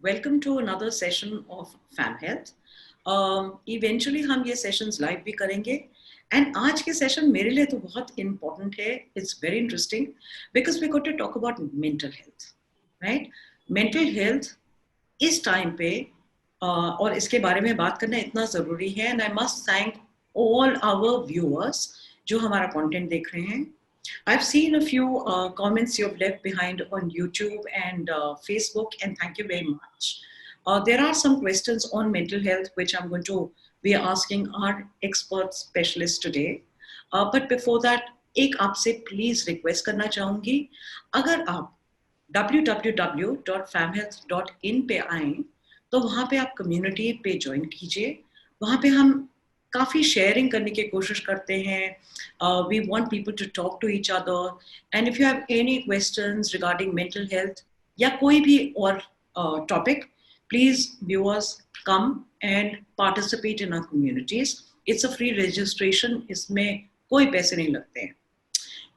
Welcome to another session of Fam Health. Eventually हम ये sessions live भी करेंगे and आज के session मेरे लिए तो बहुत important है. It's very interesting because we're going to talk about mental health, right? Mental health इस time पे और इसके बारे में बात करना इतना ज़रूरी है and I must thank all our viewers जो हमारा content देख रहे हैं. I've seen a few comments you've left behind on YouTube and Facebook, and thank you very much. There are some questions on mental health which I'm going to be asking our expert specialist today. But before that, एक आपसे please request करना चाहूँगी, अगर आप www.famhealth.in पे आएं, तो वहाँ पे आप community पे join कीजिए. वहाँ पे हम काफ़ी शेयरिंग करने की कोशिश करते हैं. We want people to talk to each other. And if you have any questions regarding mental health या कोई भी और topic, please viewers come and participate in our communities. It's a free registration. इसमें कोई पैसे नहीं लगते हैं.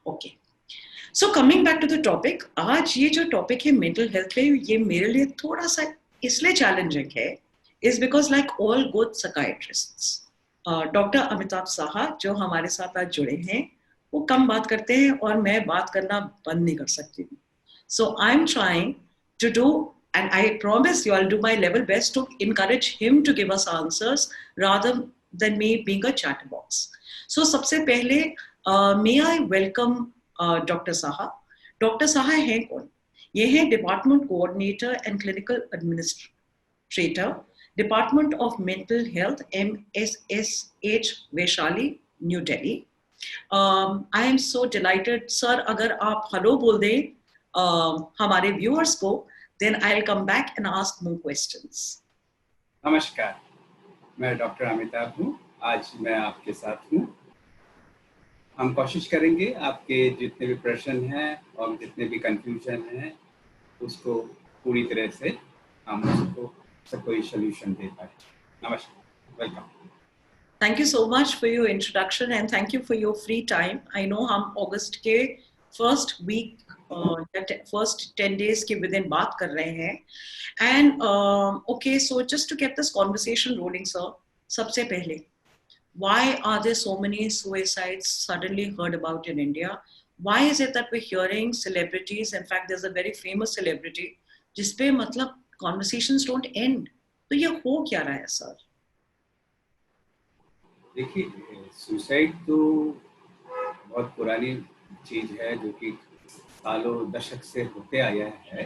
Okay. So coming back to the topic, आज ये जो topic है mental health पे, ये मेरे लिए थोड़ा सा इसलिए challenging है, is because like all good psychiatrists, doctor Amitabh Saha जो हमारे साथ आज जुड़े हैं, वो कम बात करते हैं और मैं बात करना बंद नहीं कर सकती हूँ. So I'm trying to do, and I promise you I'll do my level best to encourage him to give us answers rather than me being a chatterbox. So सबसे पहले may I welcome doctor Saha. Doctor Saha हैं कौन? ये हैं department coordinator and clinical administrator, Department of Mental Health, MSSH, Vaishali, New Delhi. I am so delighted, sir. अगर आप hello बोल दें हमारे viewers को, then I'll come back and ask more questions. नमस्कार, मैं डॉक्टर अमिताभ हूँ. आज मैं आपके साथ हूँ. हम कोशिश करेंगे आपके जितने भी प्रश्न हैं और जितने भी कंफ्यूजन हैं उसको पूरी तरह से हम उसको कोई solution दे पाए. नमस्कार, welcome. Thank you so much for your introduction and thank you for your free time. I know हम अगस्त के first week, first 10 days के within बात कर रहे हैं. And okay, so just to get this conversation rolling, sir, सबसे पहले, why are there so many suicides suddenly heard about in India? Why is it that we're hearing celebrities? In fact, there's a very famous celebrity जिसपे मतलब conversations don't end. तो ये हो क्या रहा है सर? देखिए, सुसाइड तो बहुत पुरानी चीज है जो कि सालों दशक से होते आया है,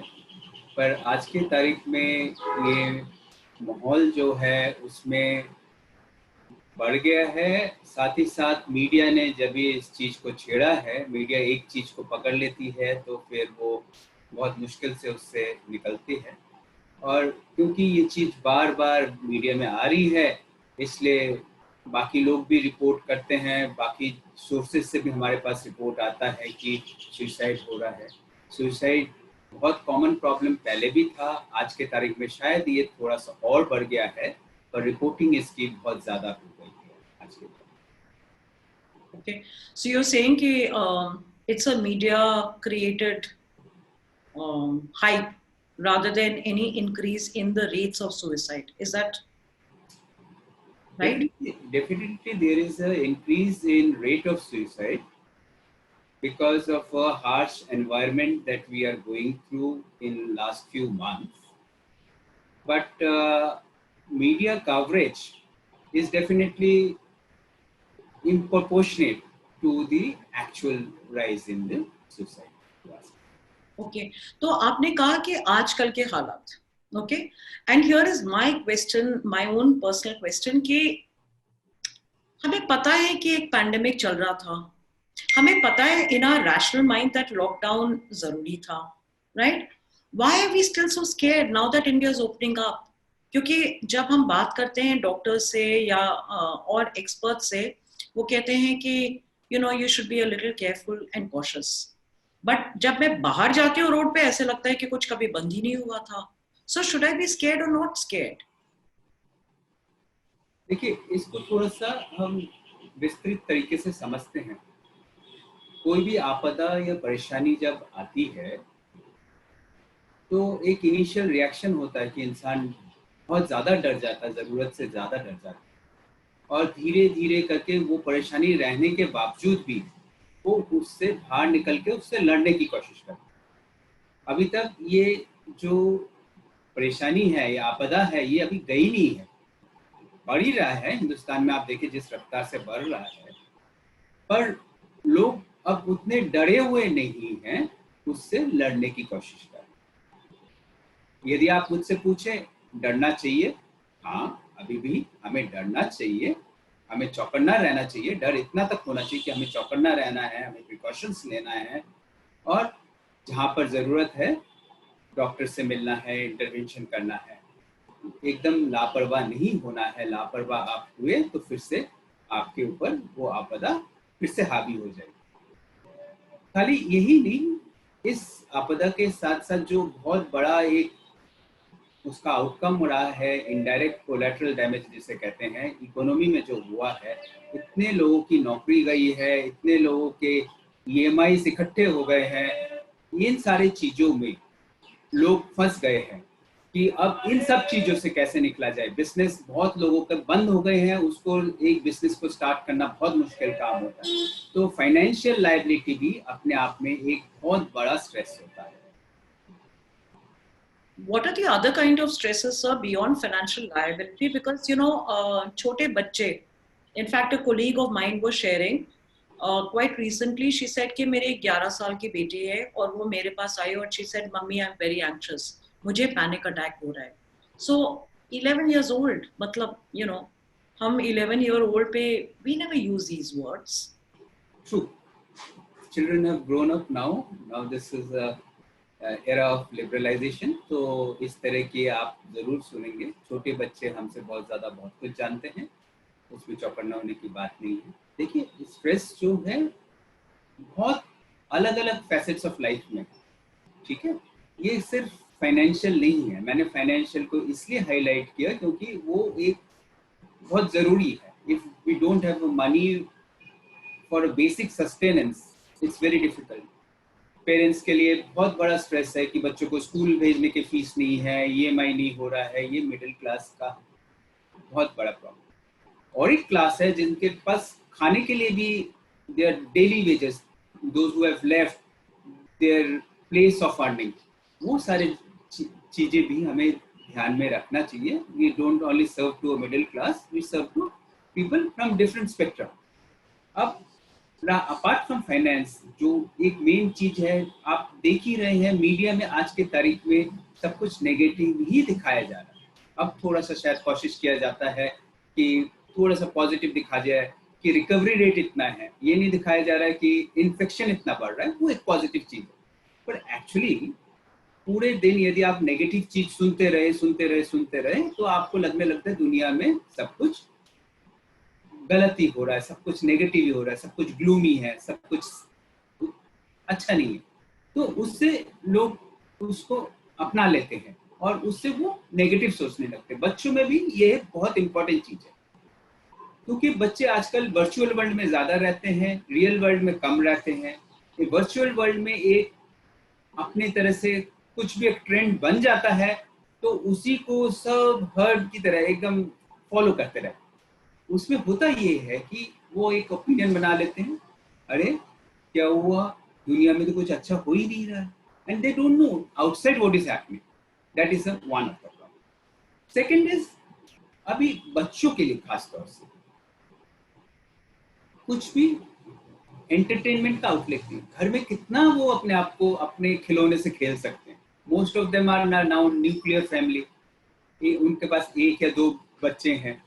पर आज की तारीख में ये माहौल जो है उसमें बढ़ गया है. साथ ही साथ मीडिया ने जब ये इस चीज को छेड़ा है, मीडिया एक चीज को पकड़ लेती है तो फिर वो बहुत मुश्किल से उससे निकलती है. और क्योंकि ये चीज़ बार बार मीडिया में आ रही है, इसलिए बाकी लोग भी रिपोर्ट करते हैं, बाकी सोर्सेज से भी हमारे पास रिपोर्ट आता है कि सुसाइड हो रहा है. सुसाइड बहुत कॉमन प्रॉब्लम पहले भी था, आज के तारीख में शायद ये थोड़ा सा और बढ़ गया है, पर रिपोर्टिंग इसकी बहुत ज़्यादा हो गई है आज के तारीख. Okay, so you're saying कि it's a media created hype rather than any increase in the rates of suicide. Is that right? Definitely there is an increase in rate of suicide because of a harsh environment that we are going through in last few months. But media coverage is definitely disproportionate to the actual rise in the suicide. Okay, तो आपने कहा कि आजकल के हालात, okay, and here is my question, my own personal question कि हमें पता है कि एक पैंडेमिक चल रहा था, हमें पता है in our rational mind that lockdown जरूरी था, right? Why are we still so scared now that India is opening up? क्योंकि जब हम बात करते हैं डॉक्टर से या और एक्सपर्ट से, वो कहते हैं कि you know you should be a little careful and cautious. But जब मैं बाहर जाती हूँ रोड पे ऐसे लगता है कि कुछ कभी बंद ही नहीं हुआ था. So should I be scared और नॉट स्केयर्ड? देखिए, इसको थोड़ा सा हम विस्तृत तरीके से समझते हैं. कोई भी आपदा या परेशानी जब आती है तो एक इनिशियल रिएक्शन होता है कि इंसान बहुत ज़्यादा डर जाता है, ज़रूरत से ज़्यादा डर जाता है, और धीरे धीरे करके वो परेशानी रहने के बावजूद भी वो उससे बाहर निकल के उससे लड़ने की कोशिश करता है। अभी तक ये जो परेशानी है या आपदा है ये अभी गई नहीं है, बढ़ ही रहा है। हिंदुस्तान में आप देखिए जिस रफ्तार से बढ़ रहा है, पर लोग अब उतने डरे हुए नहीं हैं, उससे लड़ने की कोशिश कर रहे हैं। यदि आप मुझसे पूछें डरना चाहिए, हाँ अभी भी हमें डरना चाहिए, हमें चौकन्ना रहना चाहिए। डर इतना तक होना चाहिए कि हमें चौकन्ना रहना है, हमें प्रिकॉशंस लेना है, और जहाँ पर ज़रूरत है डॉक्टर से मिलना है, इंटरवेंशन करना है। एकदम लापरवाह नहीं होना है। लापरवाह आप हुए तो फिर से आपके ऊपर वो आपदा फिर से हावी हो जाएगी। खाली यही नहीं, इस आपदा के साथ साथ जो बहुत बड़ा एक उसका आउटकम हो रहा है, इनडायरेक्ट कोलैटरल डैमेज जिसे कहते हैं, इकोनॉमी में जो हुआ है, इतने लोगों की नौकरी गई है, इतने लोगों के ईएमआई इकट्ठे हो गए हैं, इन सारी चीज़ों में लोग फंस गए हैं कि अब इन सब चीज़ों से कैसे निकला जाए। बिजनेस बहुत लोगों के बंद हो गए हैं, उसको एक बिजनेस को स्टार्ट करना बहुत मुश्किल काम होता है। तो फाइनेंशियल लायबिलिटी भी अपने आप में एक बहुत बड़ा स्ट्रेस होता है। What are the other kind of stresses, sir, beyond financial liability? Because छोटे बच्चे, in fact, a colleague of mine was sharing quite recently. She said कि मेरे 11 साल की बेटी है और वो मेरे पास आई और she said, "Mummy, I'm very anxious. मुझे panic attack हो रहा है." So 11 years old, मतलब हम 11-year-old पे we never use these words. True. Children have grown up now. Now this is a era of liberalization. तो इस तरह की आप ज़रूर सुनेंगे। छोटे बच्चे हमसे बहुत ज़्यादा बहुत कुछ जानते हैं, उसमें चौकन्ना होने की बात नहीं है। देखिए, स्ट्रेस जो है बहुत अलग अलग फैसेट्स ऑफ लाइफ में, ठीक है, ये सिर्फ फाइनेंशियल नहीं है। मैंने फाइनेंशियल को इसलिए हाईलाइट किया क्योंकि वो एक बहुत ज़रूरी है। If we don't have money for basic sustenance, it's very difficult. Parents के लिए बहुत बड़ा स्ट्रेस है कि बच्चों को स्कूल भेजने की फीस नहीं है, ईएमआई नहीं हो रहा है। ये मिडिल क्लास का बहुत बड़ा प्रॉब्लम। और एक क्लास है जिनके पास खाने के लिए भी their daily wages, those who have left their place of earning, वो सारे चीज़ें भी हमें ध्यान में रखना चाहिए। We don't only serve to a middle class, we serve to people from different spectrum. अब अपार्ट फ्रॉम फाइनेंस जो एक मेन चीज है, आप देख ही रहे हैं मीडिया में आज के तारीख में सब कुछ नेगेटिव ही दिखाया जा रहा है। अब थोड़ा सा शायद कोशिश किया जाता है कि थोड़ा सा पॉजिटिव दिखा जाए कि रिकवरी रेट इतना है, ये नहीं दिखाया जा रहा है कि इन्फेक्शन इतना बढ़ रहा है। वो एक पॉजिटिव चीज है, पर एक्चुअली पूरे दिन यदि आप नेगेटिव चीज सुनते रहे तो आपको लगने लगता है दुनिया में सब कुछ गलत ही हो रहा है, सब कुछ नेगेटिव ही हो रहा है, सब कुछ ग्लूमी है, सब कुछ अच्छा नहीं है। तो उससे लोग उसको अपना लेते हैं और उससे वो नेगेटिव सोचने लगते हैं। बच्चों में भी ये बहुत इंपॉर्टेंट चीज है, क्योंकि बच्चे आजकल वर्चुअल वर्ल्ड में ज्यादा रहते हैं, रियल वर्ल्ड में कम रहते हैं। ये वर्चुअल वर्ल्ड में एक अपनी तरह से कुछ भी एक ट्रेंड बन जाता है तो उसी को सब हर्ड की तरह एकदम फॉलो करते रहते हैं। उसमें होता ये है कि वो एक ओपिनियन बना लेते हैं, अरे क्या हुआ, दुनिया में तो कुछ अच्छा हो ही नहीं रहा है, and they don't know outside what is happening. That is one of the problem. Second is, अभी बच्चों के लिए खास तौर से कुछ भी एंटरटेनमेंट का आउटलेट नहीं। घर में कितना वो अपने आप को अपने खिलौने से खेल सकते हैं। Most of them are now nuclear family, उनके पास एक या दो बच्चे हैं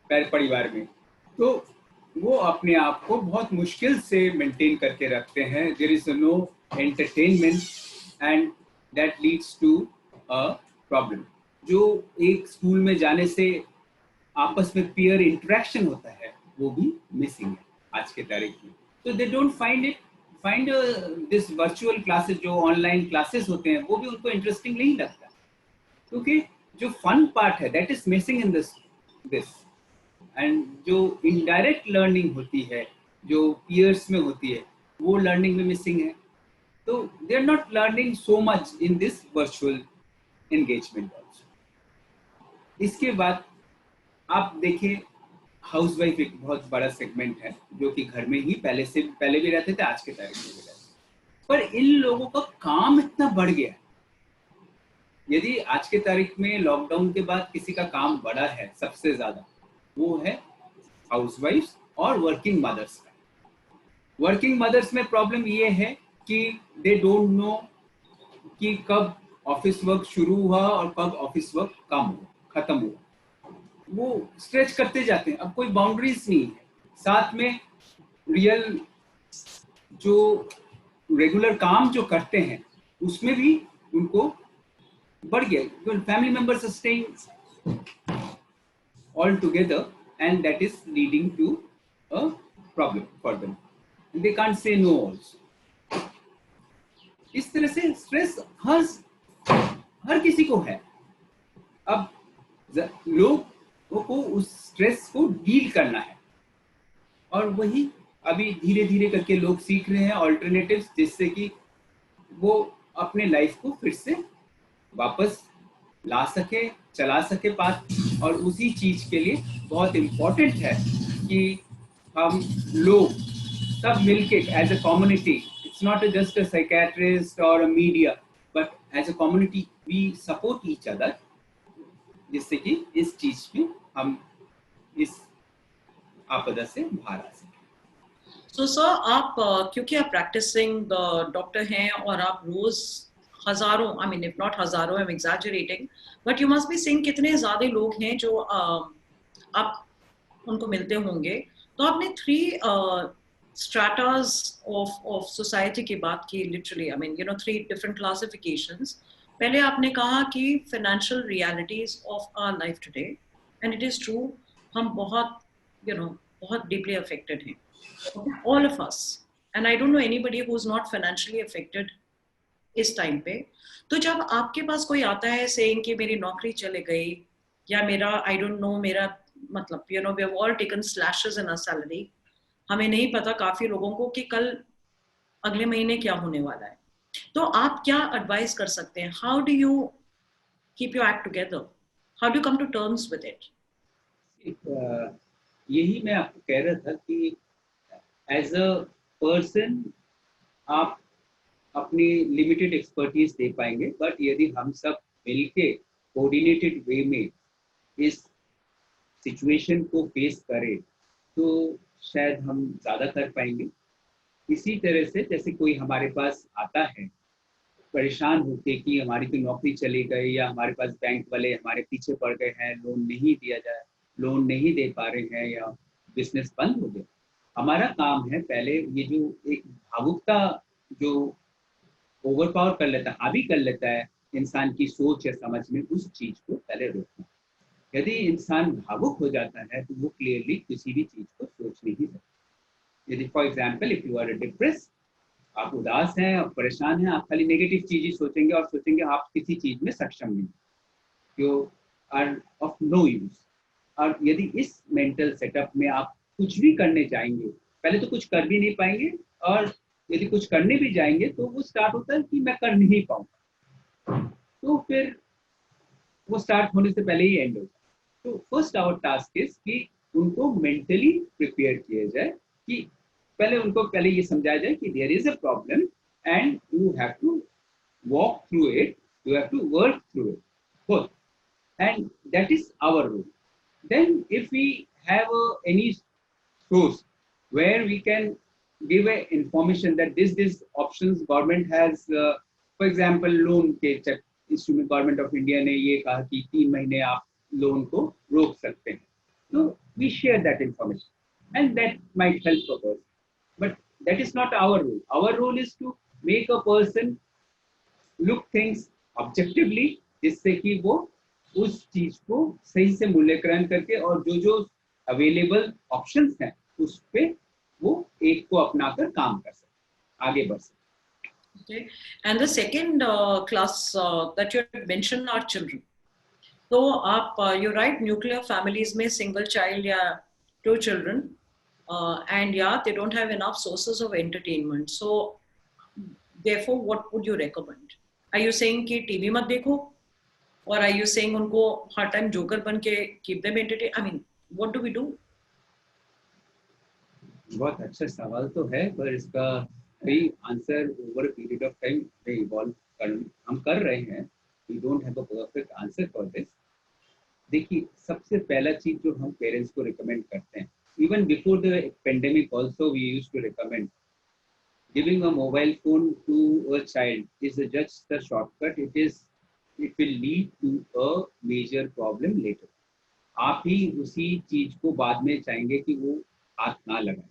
परिवार में, तो वो अपने आप को बहुत मुश्किल से मेंटेन करके रखते हैं। There is no entertainment and that leads to a problem. जो एक स्कूल में जाने से आपस में पीयर इंटरेक्शन होता है वो भी मिसिंग है आज के तारीख में। तो they don't find this virtual classes, जो ऑनलाइन क्लासेस होते हैं, वो भी उनको इंटरेस्टिंग नहीं लगता, क्योंकि जो फन पार्ट है that is missing in this. And जो इनडायरेक्ट लर्निंग होती है, जो पीयर्स में होती है, वो लर्निंग में मिसिंग है। तो they are not learning so much in this virtual engagement also. इसके बाद आप देखें, हाउसवाइफ एक बहुत बड़ा सेगमेंट है जो कि घर में ही पहले भी रहते थे, आज के तारीख में भी रहते, पर इन लोगों का काम इतना बढ़ गया है। यदि आज के तारीख में लॉकडाउन के बाद किसी का काम बढ़ा है सबसे ज्यादा, वो है हाउसवाइफ्स और वर्किंग मदर्स का। वर्किंग मदर्स में प्रॉब्लम ये है कि दे डोंट नो कि कब ऑफिस वर्क शुरू हुआ और कब ऑफिस वर्क खत्म हुआ। वो स्ट्रेच करते जाते हैं, अब कोई बाउंड्रीज नहीं है। साथ में रियल जो रेगुलर काम जो करते हैं उसमें भी उनको बढ़ गया। Family members are staying all together and that is leading to a problem for them, they can't say no also. इस तरह से स्ट्रेस हर किसी को है। अब लोगों को उस स्ट्रेस को डील करना है, और वही अभी धीरे धीरे करके लोग सीख रहे हैं ऑल्टरनेटिव्स, जिससे कि वो अपने लाइफ को फिर से वापस ला सके, चला सके पाथ। और उसी चीज के लिए बहुत इम्पोर्टेंट है कि हम लोग सब मिलके as a community, it's not just a psychiatrist or a media, but as a community we support each other, जिससे कि इस चीज में हम इस आपदा से बाहर आ सकें। So sir, आप क्योंकि आप प्रैक्टिसिंग डॉक्टर हैं और आप रोज हजारों, I mean if not हजारों, I'm exaggerating, but you must be seeing कितने ज्यादा लोग हैं जो आप उनको मिलते होंगे। तो आपने 3 stratas of society की बात की, literally, I mean 3 different classifications। पहले आपने कहा कि financial realities of our life today, and it is true, हम बहुत बहुत deeply affected हैं, all of us, and I don't know anybody who's not financially affected इस टाइम पे। तो जब आपके पास कोई आता है सेइंग कि मेरी नौकरी चले गई, या मेरा आई डोंट नो, मेरा मतलब we have all taken slashes in our salary, हमें नहीं पता काफी लोगों को कि कल अगले महीने क्या होने वाला है। तो आप क्या एडवाइस कर सकते हैं? How do you keep your act together? How do come to terms with it? यही मैं आपको कह रहा था कि एज अ पर्सन आप अपनी लिमिटेड एक्सपर्टीज दे पाएंगे, बट यदि हम सब मिलके कोऑर्डिनेटेड वे में इस सिचुएशन को फेस करें तो शायद हम ज़्यादा कर पाएंगे। इसी तरह से जैसे कोई हमारे पास आता है परेशान होके कि हमारी तो नौकरी चली गई, या हमारे पास बैंक वाले हमारे पीछे पड़ गए हैं, लोन नहीं दिया जाए, लोन नहीं दे पा रहे हैं, या बिजनेस बंद हो गया। हमारा काम है पहले ये जो एक भावुकता जो ओवर पावर कर लेता है, हावी कर लेता है इंसान की सोच या समझ में, उस चीज को पहले रोकना। यदि इंसान भावुक हो जाता है तो वो क्लियरली किसी भी चीज को सोच नहीं सकता। यदि for example if you are depress, आप उदास हैं और परेशान हैं, आप खाली नेगेटिव चीजें सोचेंगे और सोचेंगे आप किसी चीज में सक्षम नहीं, you are of no use. और यदि इस मेंटल सेटअप में आप कुछ भी करने जाएंगे, पहले तो कुछ कर भी नहीं पाएंगे, और यदि कुछ करने भी जाएंगे तो वो स्टार्ट होता है कि मैं कर नहीं पाऊंगा, तो फिर वो स्टार्ट होने से पहले ही एंड होता है। तो फर्स्ट आवर टास्क इज कि उनको मेंटली प्रिपेयर किया जाए, कि पहले ये समझाया जाए कि there is a problem and you have to walk through it, you have to work through it both, and that is our role. Then if we have any source where we can give a information that this options government has, for example loan के instrument government of India ने ये कहा कि 3 महीने आप loan को रोक सकते हैं, तो we share that information and that might help a person, but that is not our role. Our role is to make a person look things objectively, जिससे कि वो उस चीज को सही से मूल्यांकन करके और जो अवेलेबल ऑप्शंस हैं उस पे वो एक को अपनाकर काम कर सकते, आगे बढ़ सकते। Okay, and the second class that you had mentioned are children. तो आप you're right, nuclear families में single child या 2 children, and yeah, they don't have enough sources of entertainment. So therefore what would you recommend? Are you saying कि TV मत देखो, or are you saying उनको हर time joker बन के keep them entertained? I mean, what do we do? बहुत अच्छा सवाल तो है, पर इसका कई answer over period of time में इवॉल्व हम कर रहे हैं. We don't have a perfect answer for this. देखिए, सबसे पहला चीज जो हम पेरेंट्स को रिकमेंड करते हैं, even before the pandemic also we used to recommend, giving a mobile phone to a child is just a shortcut. It will lead to a major problem later. आप ही उसी चीज को बाद में चाहेंगे कि वो हाथ ना लगाए.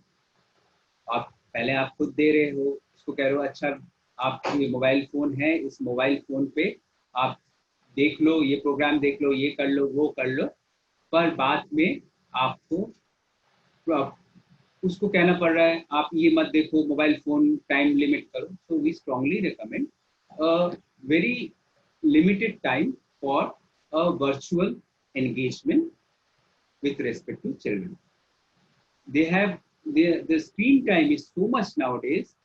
आप पहले आप खुद दे रहे हो, इसको कह रहे हो अच्छा आप ये मोबाइल फोन है, इस मोबाइल फोन पे आप देख लो, ये प्रोग्राम देख लो, ये कर लो, वो कर लो, पर बाद में आपको उसको कहना पड़ रहा है आप ये मत देखो, मोबाइल फोन टाइम लिमिट करो. So we strongly recommend a very limited time for a virtual engagement with respect to children. They have the screen time is so much nowadays.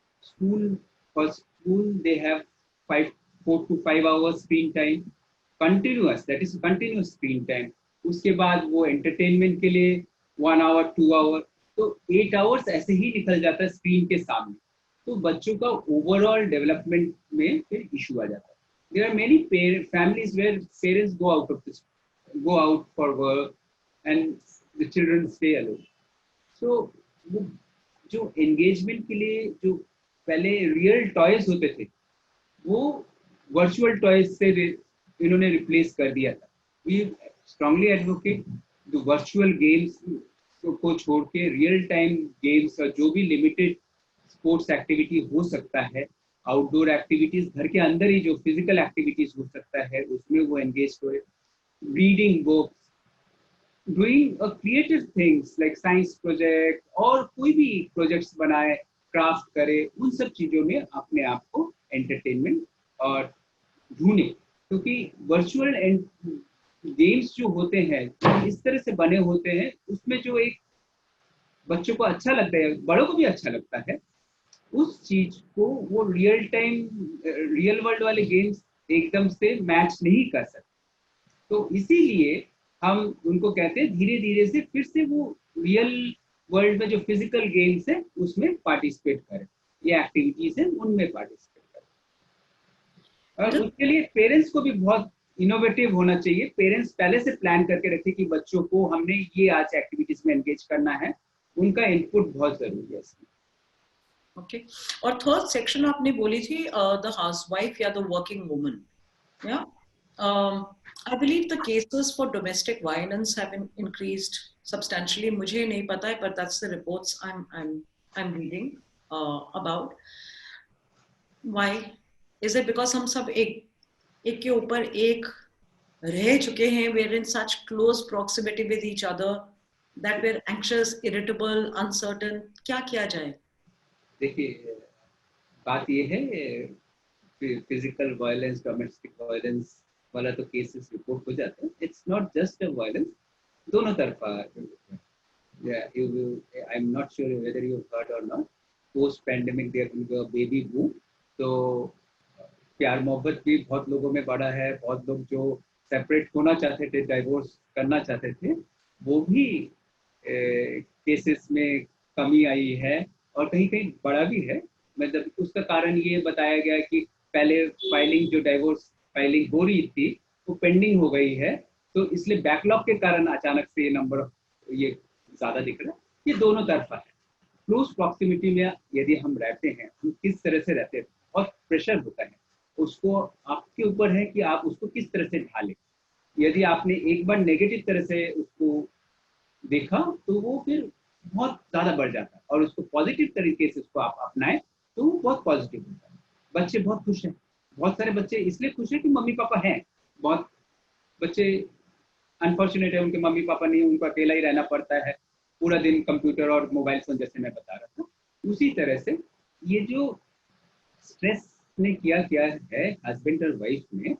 For school they have 4 to 5 hours screen time continuous, that is continuous screen time. उसके बाद वो entertainment के लिए 1 hour 2 hour, तो 8 hours ऐसे ही निकल जाता है स्क्रीन के सामने. तो बच्चों का ओवरऑल डेवलपमेंट में फिर इशू आ जाता है. There are many families where parents go out for work and the children stay alone. So वो जो engagement के लिए जो पहले real toys होते थे, वो virtual toys से इन्होंने replace कर दिया था. We strongly advocate the virtual games को छोड़ के real time games और जो भी limited sports activity हो सकता है, outdoor activities, घर के अंदर ही जो physical activities हो सकता है उसमें वो engage हो. Reading books, doing a creative things like science project और कोई भी projects बनाए, craft करे, उन सब चीजों में अपने आप को entertainment और ढूंढे. क्योंकि virtual games जो होते हैं इस तरह से बने होते हैं, उसमें जो एक बच्चों को अच्छा लगता है, बड़ों को भी अच्छा लगता है, उस चीज को वो रियल वर्ल्ड वाले गेम्स एकदम से मैच नहीं कर सकते. तो इसीलिए हम उनको कहते हैं धीरे धीरे से फिर से वो रियल वर्ल्ड में जो फिजिकल गेम्स है उसमें पार्टिसिपेट करें, ये एक्टिविटीज है उनमें पार्टिसिपेट करें. और उसके लिए पेरेंट्स को भी बहुत इनोवेटिव होना चाहिए. पेरेंट्स पहले से प्लान करके रखें कि बच्चों को हमने ये आज एक्टिविटीज में एंगेज करना है. उनका इनपुट बहुत जरूरी है इसमें. ओके. और थर्ड सेक्शन आपने बोली थी द हाउसवाइफ या द वर्किंग वुमन. या I believe the cases for domestic violence have increased substantially. मुझे नहीं पता है, but that's the reports I'm reading about. Why? Is it because हम सब एक के ऊपर एक रह चुके हैं? We're in such close proximity with each other that we're anxious, irritable, uncertain. क्या किया जाए? देखिए, बात ये है फिजिकल वायलेंस, डोमेस्टिक वायलेंस वाला तो केसेस रिपोर्ट हो जाते हैं. It's not just a violence, दोनों तरफा. I am not sure whether you heard or not, post pandemic there will be a baby boom. तो प्यार मोहब्बत भी बहुत लोगों में बढ़ा है. बहुत लोग जो सेपरेट होना चाहते थे, डाइवोर्स करना चाहते थे, वो भी केसेस में कमी आई है और कहीं कहीं बढ़ा भी है. मतलब उसका कारण ये बताया गया कि पहले फाइलिंग जो डाइवोर्स फाइलिंग हो रही थी वो पेंडिंग हो गई है, तो इसलिए बैकलॉग के कारण अचानक से ये नंबर ये ज्यादा दिख रहा है. ये दोनों तरफा है. क्लोज प्रॉक्सिमिटी में यदि हम रहते हैं, हम किस तरह से रहते हैं, बहुत प्रेशर होता है. उसको आपके ऊपर है कि आप उसको किस तरह से ढालें. यदि आपने एक बार नेगेटिव तरह से उसको देखा तो वो फिर बहुत ज्यादा बढ़ जाता है, और उसको पॉजिटिव तरीके से उसको आप अपनाएं तो वो बहुत पॉजिटिव होता है. बच्चे बहुत खुश हैं. बहुत सारे बच्चे इसलिए खुश हैं कि मम्मी पापा हैं. बहुत बच्चे अनफॉर्चुनेट है, उनके मम्मी पापा नहीं, उनको अकेला ही रहना पड़ता है पूरा दिन कंप्यूटर और मोबाइल फोन, जैसे मैं बता रहा था. उसी तरह से ये जो स्ट्रेस ने किया है हस्बैंड और वाइफ में,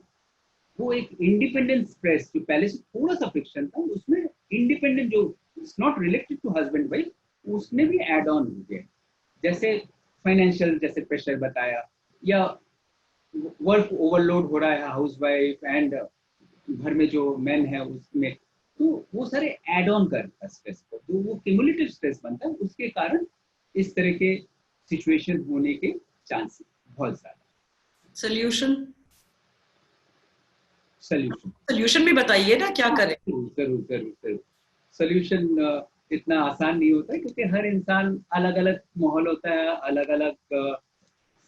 वो एक इंडिपेंडेंट स्ट्रेस जो पहले से थोड़ा सा फ्रिक्शन था, उसमें इंडिपेंडेंट जो it's not related to husband wife, उसमें भी एड ऑन हो गया. जैसे फाइनेंशियल जैसे प्रेशर बताया, या वर्क ओवरलोड हो रहा है हाउस वाइफ एंड घर में जो मैन है उसमें, तो वो सारे एड ऑन करता है स्ट्रेस को, तो वो क्यूमुलेटिव स्ट्रेस बनता है, उसके कारण इस तरह के सिचुएशन होने के चांसेस बहुत ज्यादा। सोल्यूशन सोल्यूशन सोल्यूशन भी बताइए ना, क्या करें? जरूर जरूर जरूर जरूर। सोल्यूशन इतना आसान नहीं होता है, क्योंकि हर इंसान अलग अलग माहौल होता है, अलग अलग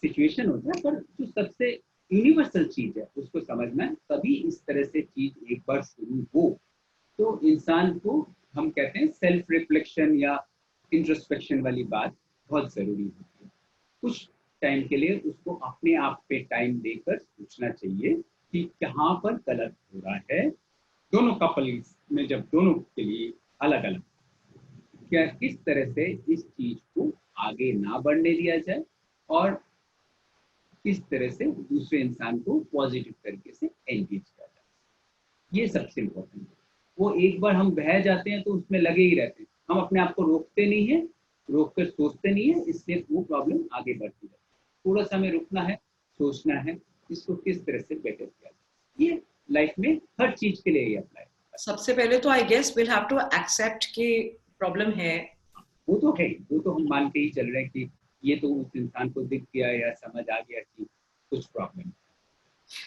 सिचुएशन होता है, पर जो सबसे यूनिवर्सल चीज है उसको समझना है। तभी इस तरह से चीज एक बार शुरू हो तो इंसान को, हम कहते हैं सेल्फ रिफ्लेक्शन या इंट्रोस्पेक्शन वाली बात बहुत जरूरी होती है। कुछ टाइम के लिए उसको अपने आप पे टाइम देकर सोचना चाहिए कि कहाँ पर गलत हो रहा है, दोनों कपल्स में, जब दोनों के लिए अलग अलग, क्या किस तरह से इस चीज को आगे ना बढ़ने दिया जाए और किस तरह से दूसरे इंसान को पॉजिटिव तरीके से एंगेज किया जाए, ये सबसे इम्पोर्टेंट है। वो एक बार हम बह जाते हैं तो उसमें लगे ही रहते हैं, हम अपने आप को रोकते नहीं है, रोक कर सोचते नहीं है, इसलिए वो प्रॉब्लम आगे बढ़ती है। थोड़ा सा हमें रुकना है, सोचना है इसको किस तरह से बेटर किया जाए। ये लाइफ में हर चीज के लिए ही अप्लाई। सबसे पहले तो I guess will have to accept कि प्रॉब्लम है। वो तो है, वो तो हम मान के ही चल रहे हैं कि ये तो उस इंसान को दिख गया या समझ आ गया कि कुछ प्रॉब्लम।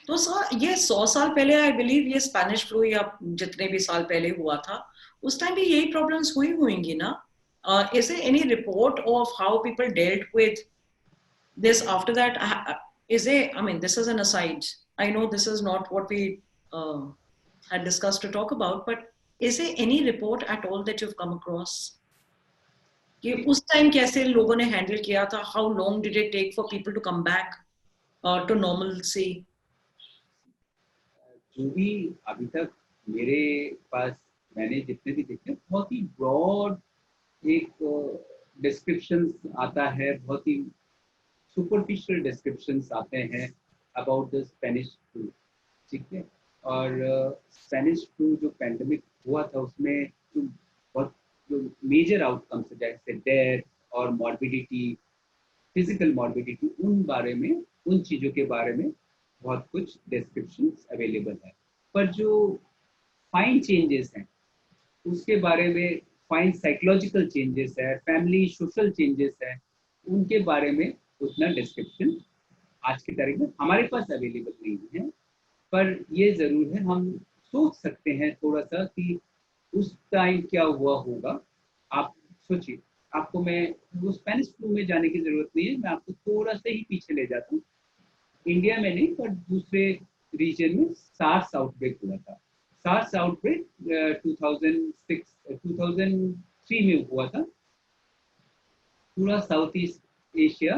तो सर ये 100 साल पहले आई बिलीव ये स्पेनिश फ्लू या जितने भी साल पहले हुआ था, उस टाइम भी यही प्रॉब्लम्स हुई होंगी ना? Is there any report of how people dealt with this after that? Is there, I mean, this is an aside, I know this is not what we uh, had discussed to talk about, but is there any report at all that you've come across कि उस time कैसे लोगों ने handle किया था? How long did it take for people to come back to normalcy? जो भी अभी तक मेरे पास, मैंने जितने भी देखे, बहुत ही ब्रॉड एक डिस्क्रिप्शन आता है, बहुत ही सुपरफिशियल डिस्क्रिप्शंस आते हैं अबाउट द स्पेनिश फ्लू, ठीक है। और स्पेनिश फ्लू जो पैंडेमिक हुआ था उसमें जो बहुत जो मेजर आउटकम्स जैसे डेथ और मॉर्बिडिटी, फिजिकल मॉर्बिडिटी, उन बारे में, उन चीज़ों के बारे में बहुत कुछ डिस्क्रिप्शंस अवेलेबल है। पर जो फाइन चेंजेस हैं उसके बारे में, फाइन साइकोलॉजिकल चेंजेस है, फैमिली सोशल चेंजेस है, उनके बारे में उतना डिस्क्रिप्शन आज की तारीख में हमारे पास अवेलेबल नहीं है। पर ये जरूर है, हम सोच सकते हैं थोड़ा सा कि उस टाइम क्या हुआ होगा। आप सोचिए, आपको मैं वो स्पेनिश फ्लू में जाने की जरूरत नहीं है, मैं आपको थोड़ा सा ही पीछे ले जाता हूँ। इंडिया में नहीं पर दूसरे रीजन में सार्स आउटब्रेक हुआ था। सार्स आउटब्रेक 2003 में हुआ था। पूरा साउथ ईस्ट एशिया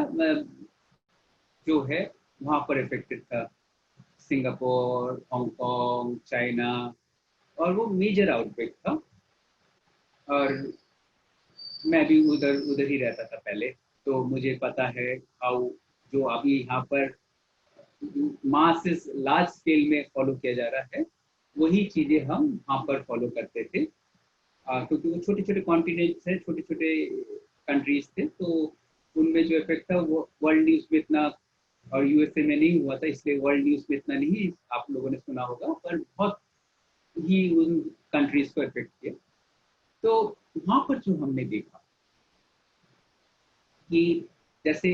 जो है वहाँ पर इफेक्टेड था, सिंगापुर, हांगकांग, चाइना, और वो मेजर आउटब्रेक था। और मैं भी उधर उधर ही रहता था पहले, तो मुझे पता है हाउ जो अभी यहाँ पर मासेस लार्ज स्केल में फॉलो किया जा रहा है, वही चीजें हम वहाँ पर फॉलो करते थे। क्योंकि वो छोटे छोटे कॉन्टिनेंट्स हैं, छोटे छोटे कंट्रीज थे, तो उनमें जो इफेक्ट था वो वर्ल्ड न्यूज में इतना, और यूएसए में नहीं हुआ था इसलिए वर्ल्ड न्यूज में इतना नहीं आप लोगों ने सुना होगा, पर बहुत ही उन कंट्रीज को इफेक्ट किया। तो वहाँ पर जो हमने देखा कि जैसे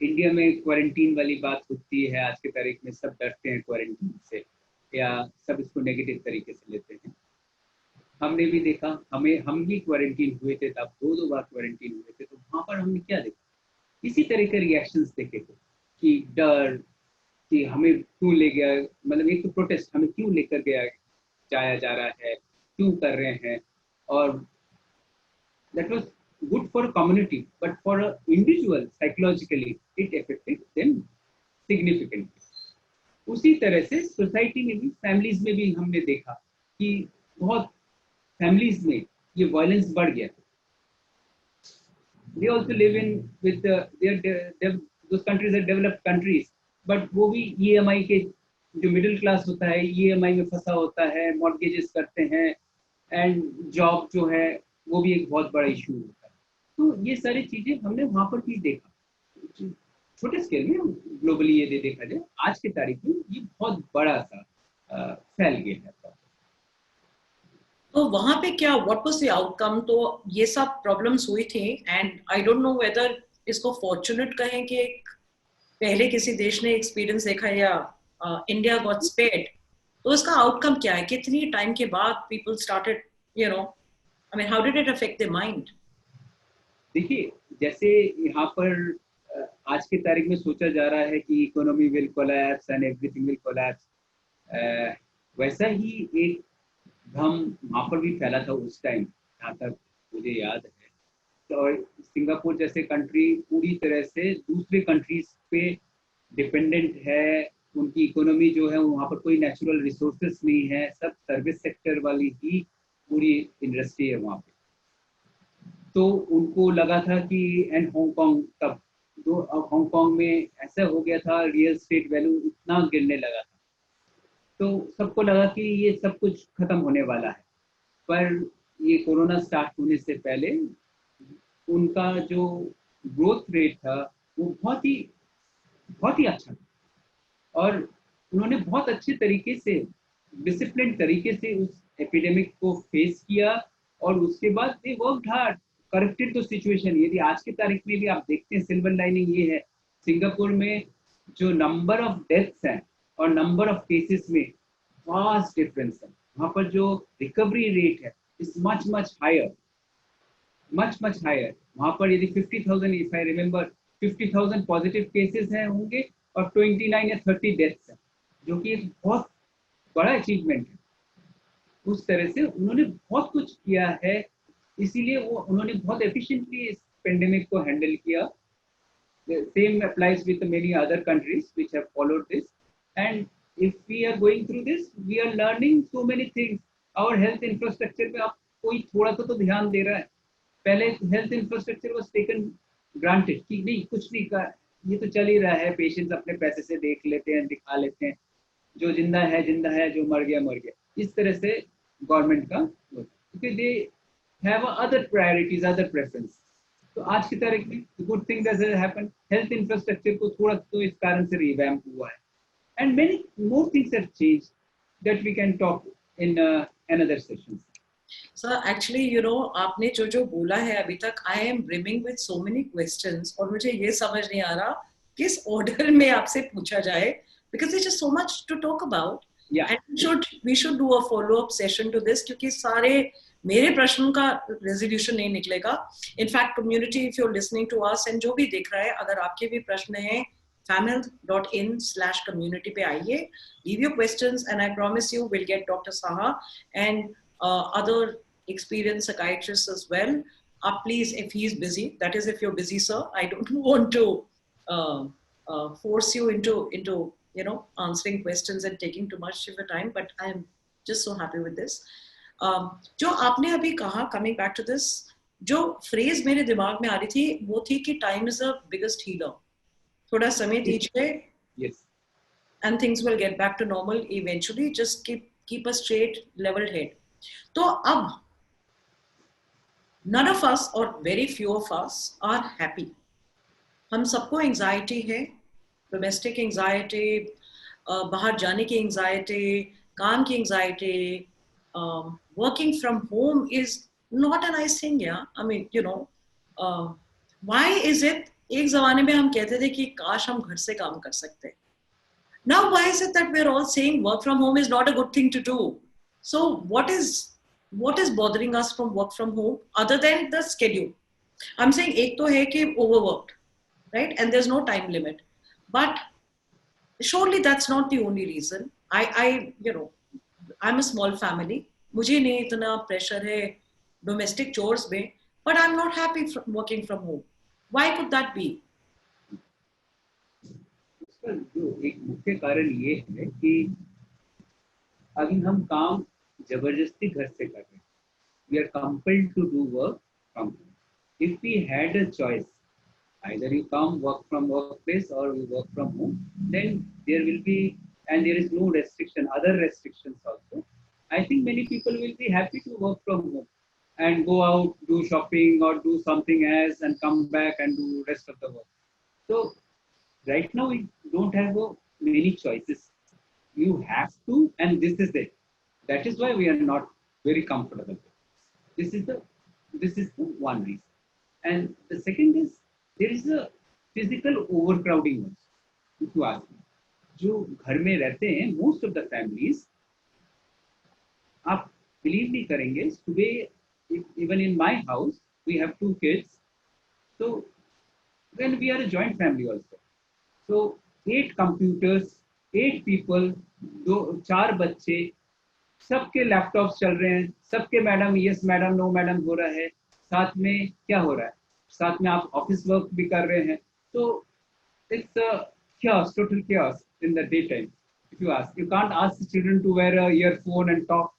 इंडिया में क्वारंटीन वाली बात होती है, आज की तारीख में सब डरते हैं क्वारंटीन से, या सब इसको नेगेटिव तरीके से लेते हैं। हमने भी देखा, हम भी क्वारंटीन हुए थे, तब दो बार क्वारंटीन हुए थे, तो वहाँ पर हमने क्या देखा, इसी तरह के रिएक्शंस देखे थे कि डर, कि हमें क्यों ले गया, मतलब एक तो प्रोटेस्ट, हमें क्यों लेकर गया जाया जा रहा है, क्यों कर रहे हैं। और that was good for community, but for individual psychologically it affected them significantly. उसी तरह से सोसाइटी में भी, फैमिलीज में भी हमने देखा कि बहुत फैमिलीज में ये वायलेंस बढ़ गया। they also live in with those countries are developed countries, but वो भी EMI के, जो मिडिल क्लास होता है EMI में फंसा होता है, मॉर्गेजेस करते हैं, एंड जॉब जो है वो भी एक बहुत बड़ा इशू होता है। तो ये सारी चीजें हमने वहां पर भी देखा। छोटे स्केल में ग्लोबली ये देखा जाए आज की तारीख में ये बहुत बड़ा सा फैल गया है। तो वहां पे क्या व्हाट वाज द आउटकम? तो ये सब प्रॉब्लम्स हुई थी and I don't know whether इसको फॉर्चुनेट कहें कि पहले किसी देश ने एक्सपीरियंस देखा या इंडिया गॉट स्पेयर्ड। तो इसका आउटकम क्या है? कितनी टाइम के बाद people started you know I mean how did it affect the mind? देखिए जैसे यहाँ पर आज की तारीख में सोचा जा रहा है कि economy will collapse and everything will collapse, वैसा ही एक भ्रम वहाँ पर भी फैला था उस टाइम, जहाँ तक मुझे याद है। तो सिंगापुर जैसे कंट्री पूरी तरह से दूसरे कंट्रीज पे डिपेंडेंट है, उनकी इकोनॉमी जो है वहाँ पर कोई नेचुरल रिसोर्सेस नहीं है, सब सर्विस सेक्टर वाली ही पूरी इंडस्ट्री है वहाँ पे। तो उनको लगा था कि एंड हांगकांग तब तो अब हांगकांग में ऐसा हो गया था, रियल स्टेट वैल्यू इतना गिरने लगा था, तो सबको लगा कि ये सब कुछ खत्म होने वाला है। पर ये कोरोना स्टार्ट होने से पहले उनका जो ग्रोथ रेट था वो बहुत ही अच्छा था, और उन्होंने बहुत अच्छे तरीके से डिसिप्लिन तरीके से उस एपिडेमिक को फेस किया, और उसके बाद they worked hard, corrected the situation. यदि आज की तारीख में भी आप देखते हैं, सिल्वर लाइनिंग ये है, सिंगापुर में जो नंबर ऑफ डेथ्स हैं और नंबर ऑफ केसेस में वास्ट डिफरेंस है। वहाँ पर जो रिकवरी रेट है is much much higher, much higher. वहाँ पर यदि 50,000, if I remember 50,000 positive cases हैं होंगे और 29 या 30 डेथ्स हैं, जो कि एक बहुत बड़ा अचीवमेंट है। उस तरह से उन्होंने बहुत कुछ किया है, इसीलिए वो उन्होंने बहुत एफिशिएंटली इस पेंडेमिक को हैंडल किया। The same applies with many other countries which have followed this. And if we are going through this, we are learning so many things. Our health infrastructure पे आप कोई थोड़ा सा तो ध्यान दे रहा है। पहले health infrastructure was taken granted कि नहीं, कुछ नहीं का, ये तो चल ही रहा है, पेशेंट्स अपने पैसे से देख लेते हैं, दिखा लेते हैं, जो जिंदा है, जो मर गया। इस तरह से गवर्नमेंट का, क्योंकि they have other priorities, other preference. तो आज की तारीख में good thing that has happened, health infrastructure को थोड़ा तो इस कारण से रिवैम्प हुआ है, and many more things have changed that we can talk in another session. Sir actually you know आपने जो जो बोला है अभी तक, I am brimming with so many questions और मुझे ये समझ नहीं आ रहा किस ऑर्डर में आपसे पूछा जाए, because there is so much to talk about and we should do a follow up session to this, क्योंकि सारे मेरे प्रश्नों का रेजोल्यूशन नहीं निकलेगा। In fact community, if you are listening to us and जो भी देख रहा है, अगर आपके भी प्रश्न हैं famhealth.in/community पे आइए, leave your questions and I promise you we'll get Dr. Saha and other experienced psychiatrists as well. Please, if he's busy, that is if you're busy, sir, I don't want to force you into you know answering questions and taking too much of your time, but I am just so happy with this. जो आपने अभी कहा, coming back to this, जो phrase मेरे दिमाग में आ रही थी वो थी कि time is the biggest healer. थोड़ा समय दीजिए, yes, and things will get back to normal eventually. Just keep a straight level head. तो अब none of us or very few of us are happy. हम सबको एंजाइटी है, domestic anxiety, बाहर जाने की एंजाइटी, काम की anxiety, working from home is not a nice thing. Yeah I mean you know why is it? एक जमाने में हम कहते थे कि काश हम घर से काम कर सकते। Now why is it that we're all saying work from home is not a good thing to do? So what is bothering us from work from home other than the schedule? I'm saying एक तो है कि overworked, right? And there's no time limit. But surely that's not the only reason. I you know, I'm a small family. मुझे नहीं इतना pressure है domestic chores में, but I'm not happy working from home. Why could that be? जो एक मुख्य कारण ये है कि अभी हम काम जबरदस्ती घर से कर रहे हैं। We are compelled to do work from home. If we had a choice, either you come work from workplace or you work from home, then there will be, and there is no restriction, other restrictions also. I think many people will be happy to work from home and go out, do shopping or do something else and come back and do rest of the work. So right now we don't have many choices. You have to, and this is it. That is why we are not very comfortable. This is the one reason. And the second is there is a physical overcrowding also. If you ask me, जो घर में रहते हैं most of the families, आप believe नहीं करेंगे, सुबह even in my house we have 2 kids, so when we are a joint family also, so 8 computers, 8 people, 4 बच्चे, सबके लैपटॉप्स चल रहे हैं, सबके madam yes madam no madam हो रहा है, साथ में क्या हो रहा है, साथ में आप ऑफिस वर्क भी कर रहे हैं, तो it's a chaos, total chaos in the daytime. If you ask, you can't ask the children to wear a earphone and talk,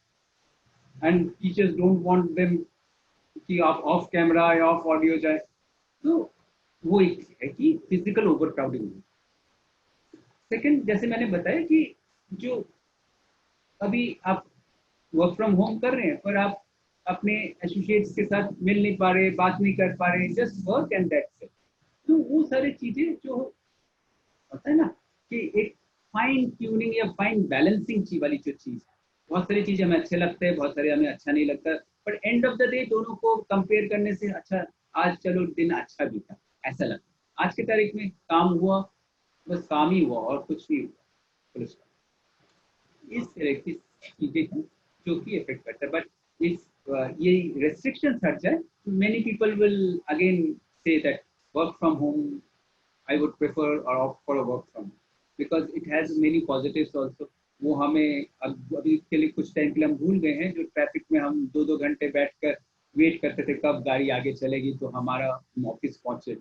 and teachers don't want them कि आप ऑफ कैमरा या of audio जाए, तो वो एक है कि physical overcrowding. Second, जैसे मैंने बताया कि जो अभी आप वर्क फ्रॉम होम कर रहे हैं पर आप अपने एसोसिएट्स के साथ मिल नहीं पा रहे, बात नहीं कर पा रहे, just work and that's it. तो वो सारी चीजें जो होता है ना कि एक फाइन ट्यूनिंग या फाइन बैलेंसिंग चीज वाली जो चीज, बहुत सारी चीजें हमें अच्छे लगते हैं, बहुत सारे हमें अच्छा नहीं लगता, but end of the day दोनों को कंपेयर करने से अच्छा आज चलो दिन अच्छा बीता ऐसा लगता। आज की तारीख में काम हुआ, बस काम ही हुआ और कुछ नहीं हुआ। इस तरह की चीजें हैं जो कि इफेक्ट करता है। बट इस ये रेस्ट्रिक्शन हट जाए, many people will again say that work from home I would prefer or opt for a work from home because it has many positives also. वो हमें अभी के लिए कुछ टाइम के लिए हम भूल गए हैं, जो ट्रैफिक में हम 2-2 घंटे बैठकर वेट करते थे कब गाड़ी आगे चलेगी तो हमारा ऑफिस पहुंचे।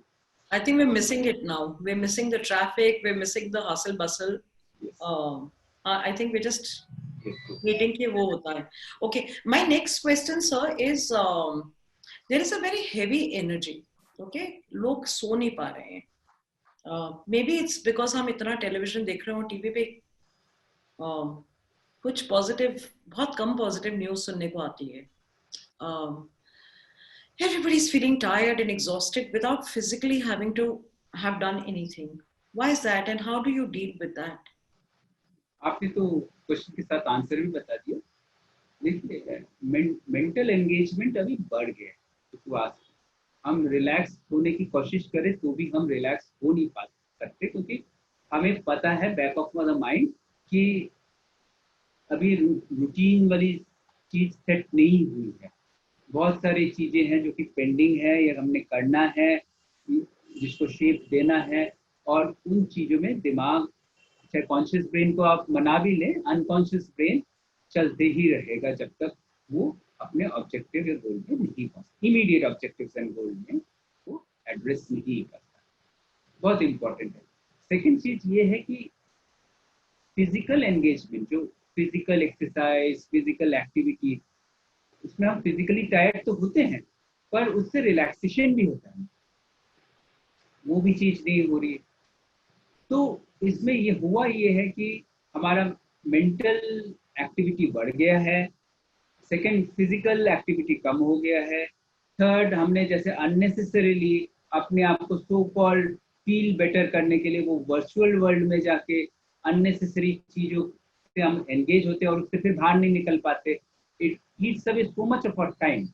I think we're missing it now. We're missing the traffic. We're missing the hustle bustle. Yes. I think we're just waiting कि वो होता है. Okay. My next question, sir, is there is a very heavy energy. Okay. लोग सो नहीं पा रहे हैं. Maybe it's because हम इतना टेलीविजन देख रहे हो, टीवी पे कुछ पॉजिटिव, बहुत कम पॉजिटिव न्यूज सुनने को आती है. Everybody is feeling tired and exhausted without physically having to have done anything. Why is that, and how do you deal with that? आपने तो क्वेश्चन के साथ आंसर भी बता दिया। देखिए, मेंटल एंगेजमेंट अभी बढ़ गया है। हम रिलैक्स होने की कोशिश करें तो भी हम रिलैक्स हो नहीं पा सकते, क्योंकि हमें पता है बैक ऑफ द माइंड कि अभी रूटीन वाली चीज सेट नहीं हुई है, बहुत सारी चीजें हैं जो कि पेंडिंग है या हमने करना है, जिसको शेप देना है, और उन चीजों में दिमाग, चाहे कॉन्शियस ब्रेन को आप मना भी लें, अनकॉन्शियस ब्रेन चलते ही रहेगा जब तक वो अपने ऑब्जेक्टिव या गोल में नहीं पहुंचता, इमीडिएट ऑब्जेक्टिव्स एंड गोल में वो एड्रेस नहीं करता। बहुत इंपॉर्टेंट है। सेकंड चीज ये है कि फिजिकल एंगेजमेंट, जो फिजिकल एक्सरसाइज, फिजिकल एक्टिविटी, उसमें हम फिजिकली टायर्ड तो होते हैं पर उससे रिलैक्सेशन भी होता है, वो भी चीज नहीं हो रही है। तो इसमें ये हुआ ये है कि हमारा मेंटल एक्टिविटी बढ़ गया है, सेकंड फिजिकल एक्टिविटी कम हो गया है, थर्ड हमने जैसे अननेसेसरीली अपने आप को सो कॉल्ड फील बेटर करने के लिए वो वर्चुअल वर्ल्ड में जाके अननेसेसरी चीजों से हम एंगेज होते हैं और उससे फिर बाहर नहीं निकल पाते। It eats away so much of our time,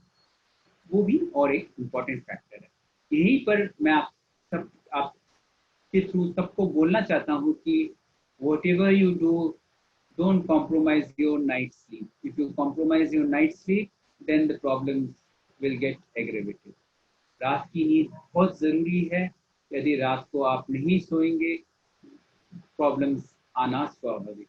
वो भी और एक इम्पॉर्टेंट फैक्टर है। यहीं पर मैं आपके थ्रू सबको बोलना चाहता हूँ कि whatever you do, don't compromise your night sleep. If you compromise your night sleep, then the problems will get aggravated. रात की नींद बहुत जरूरी है। यदि रात को आप नहीं सोएंगे, problems आना स्वाभाविक,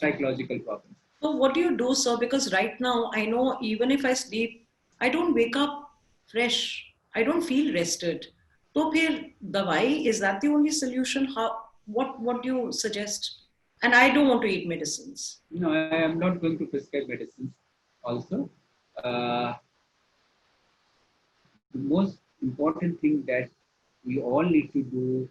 psychological problems. So what do you do, sir? Because right now I know even if I sleep, I don't wake up fresh. I don't feel rested. So फिर दवाई, is that the only solution? How? What do you suggest? And I don't want to eat medicines. No, I am not going to prescribe medicines also. The most important thing that we all need to do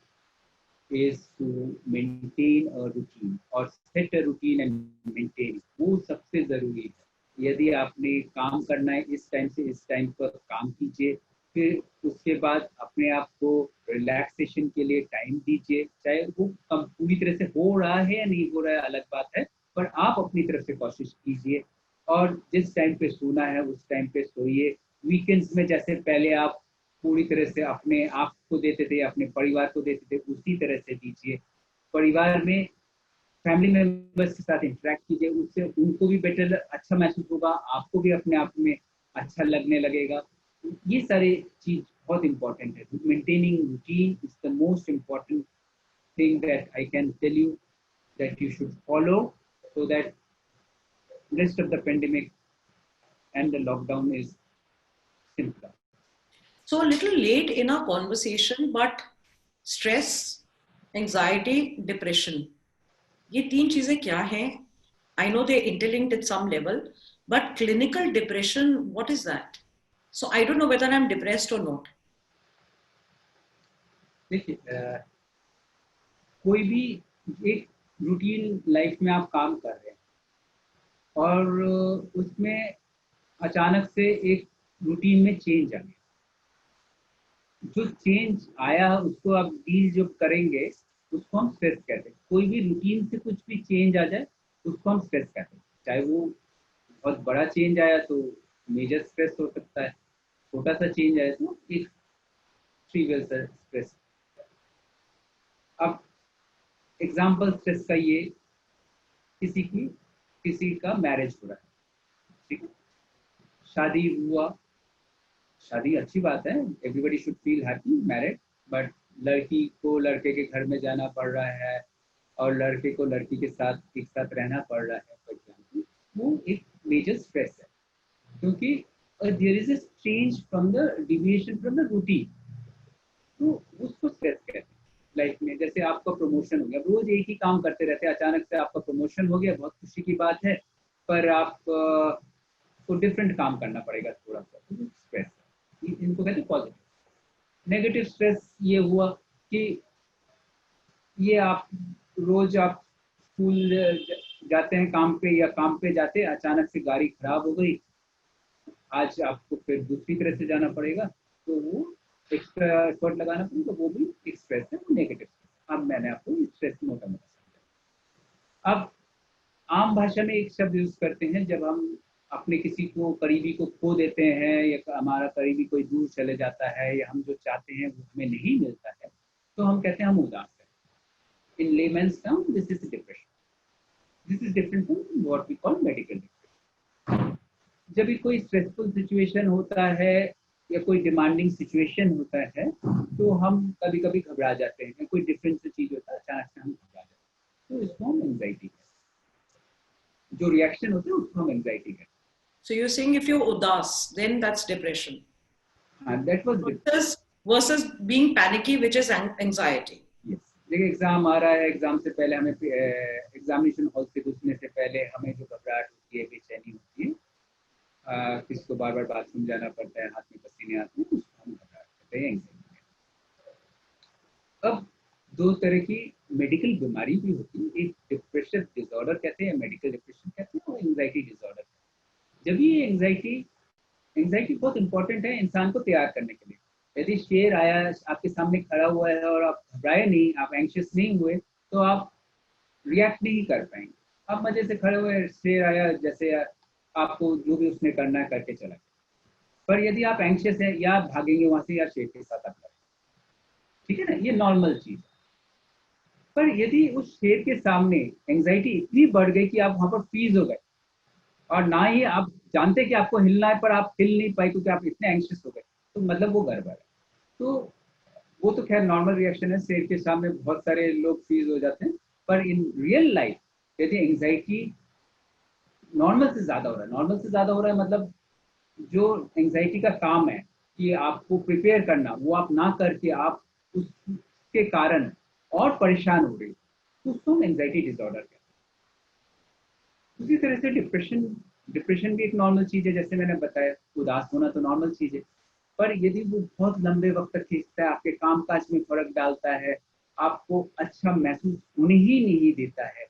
is to maintain a routine or set a routine and maintain. वो सबसे जरूरी है। यदि आपने काम करना है इस टाइम से इस टाइम पर काम कीजिए, फिर उसके बाद अपने आप को रिलैक्सेशन के लिए टाइम दीजिए, चाहे वो पूरी तरह से हो रहा है या नहीं हो रहा है अलग बात है, पर आप अपनी तरफ से कोशिश कीजिए। और जिस टाइम पे सोना है उस टाइम पे सोइए। वीकेंड्स में जैसे पहले आप पूरी तरह से अपने आप को देते थे, अपने परिवार को देते थे, उसी तरह से दीजिए। परिवार में फैमिली मेंबर्स के साथ इंटरेक्ट कीजिए, उससे उनको भी बेटर अच्छा महसूस होगा, आपको भी अपने आप में अच्छा लगने लगेगा। ये सारी चीज बहुत इंपॉर्टेंट है। Maintaining routine is the most important thing that I can tell you that you should follow, so that rest of the pandemic and the lockdown is simpler. So a little late in our conversation, but stress, anxiety, depression, ये तीन चीजें क्या हैं? I know they're interlinked at some level, but clinical depression, what is that? So I don't know whether I'm depressed or not. देखिए, कोई भी एक routine life में आप काम कर रहे हैं और उसमें अचानक से एक रूटीन में चेंज आ गया, जो चेंज आया उसको आप डील जो करेंगे उसको हम स्ट्रेस कहते हैं। कोई भी रूटीन से कुछ भी चेंज आ जाए उसको हम स्ट्रेस कहते हैं। चाहे वो बहुत बड़ा चेंज आया तो मेजर स्ट्रेस हो सकता है, छोटा सा चेंज आया तो एक ट्रिवियल सा स्ट्रेस। अब एग्जाम्पल स्ट्रेस का ये, किसी का मैरिज हो रहा है, ठीक है, शादी हुआ, शादी अच्छी बात है, everybody should feel happy married, but लड़की को लड़के के घर में जाना पड़ रहा है और लड़के को लड़की के साथ एक साथ रहना पड़ रहा है, फॉर एग्जाम्पल, वो एक मेजर स्ट्रेस है, क्योंकि there is a change from the deviation from the routine, तो उसको स्ट्रेस कहते हैं। लाइफ में जैसे आपका प्रमोशन हो गया, रोज एक ही काम करते रहते हैं, अचानक से आपका प्रमोशन हो गया, बहुत खुशी की बात है, पर आप को डिफरेंट काम करना पड़ेगा थोड़ा सा, तो स्ट्रेस है। इनको कहते हैं पॉजिटिव। नेगेटिव स्ट्रेस ये हुआ कि ये आप रोज आप स्कूल जाते हैं काम पे, या काम पे जाते हैं अचानक से गाड़ी खराब हो गई, आज आपको फिर दूसरी तरह से जाना पड़ेगा, तो वो एक्स्ट्रा एफर्ट लगाना पड़ेगा, वो भी एक स्ट्रेस है, नेगेटिव। अब मैंने आपको स्ट्रेस मोटा मोटा समझा। अब आम भाषा में एक शब्द यूज करते हैं जब हम अपने किसी को करीबी को खो देते हैं, या हमारा करीबी कोई दूर चले जाता है, या हम जो चाहते हैं वो हमें नहीं मिलता है, तो हम कहते हैं हम उदास हैं। In layman's term this is depression. This is different from what we call medical depression. जब भी कोई स्ट्रेसफुल सिचुएशन होता है या कोई डिमांडिंग सिचुएशन होता है, तो हम कभी कभी घबरा जाते हैं, कोई डिफरेंट सी चीज होता है अचानक से हम घबरा जाते हैं, तो इसको हम एंजाइटी कहते हैं। जो रिएक्शन होता है उसको हम एंजाइटी कहते हैं। So you're saying if you're udas, then that's depression. That was versus being panicky, which is anxiety. Yes. देखिए एग्जाम आ रहा है, एग्जाम से पहले हमें एग्जामिनेशन हॉल से घुसने से पहले हमें जो घबराहट होती है, बेचैनी होती है, किसी को बार बार बाथरूम जाना पड़ता है, हाथ में पसीने आते हैं, उसको हम घबराहट कहते हैं, एंजाइटी। अब दो तरह की मेडिकल बीमारी भी होती है, एक डिप्रेशन डिसऑर्डर कहते हैं, मेडिकल डिप्रेशन कहते हैं, और एंजाइटी डिसऑर्डर। जब ये एंजाइटी बहुत इंपॉर्टेंट है इंसान को तैयार करने के लिए। यदि शेर आया आपके सामने खड़ा हुआ है और आप घबराए नहीं, आप एंशियस नहीं हुए, तो आप रिएक्ट नहीं कर पाएंगे। आप मजे से खड़े हुए, शेर आया, जैसे आपको जो भी उसने करना है करके चला गया। पर यदि आप एंशियस हैं, या आप भागेंगे वहां से, या शेर के साथ आप लड़ेंगे, ठीक है ना, ये नॉर्मल चीज है। पर यदि उस शेर के सामने एंजाइटी इतनी बढ़ गई कि आप वहां पर फ्रीज हो गए, और ना ही आप जानते कि आपको हिलना है, पर आप हिल नहीं पाए क्योंकि आप इतने एंशियस हो गए, तो मतलब वो गड़बड़ है। तो वो तो खैर नॉर्मल रिएक्शन है, शेर के सामने बहुत सारे लोग फ्रीज हो जाते हैं। पर इन रियल लाइफ यदि एंजाइटी नॉर्मल से ज्यादा हो रहा है, मतलब जो एंजाइटी का काम है कि आपको प्रिपेयर करना, वो आप ना करके आप उसके कारण और परेशान हो रही, तो उसको हम एंजाइटी डिसऑर्डर कहते हैं। उसी तरह से डिप्रेशन भी एक नॉर्मल चीज है, जैसे मैंने बताया, उदास होना तो नॉर्मल चीज है, पर यदि वो बहुत लंबे वक्त तक खींचता है, आपके कामकाज में फर्क डालता है, आपको अच्छा महसूस होने ही नहीं देता है,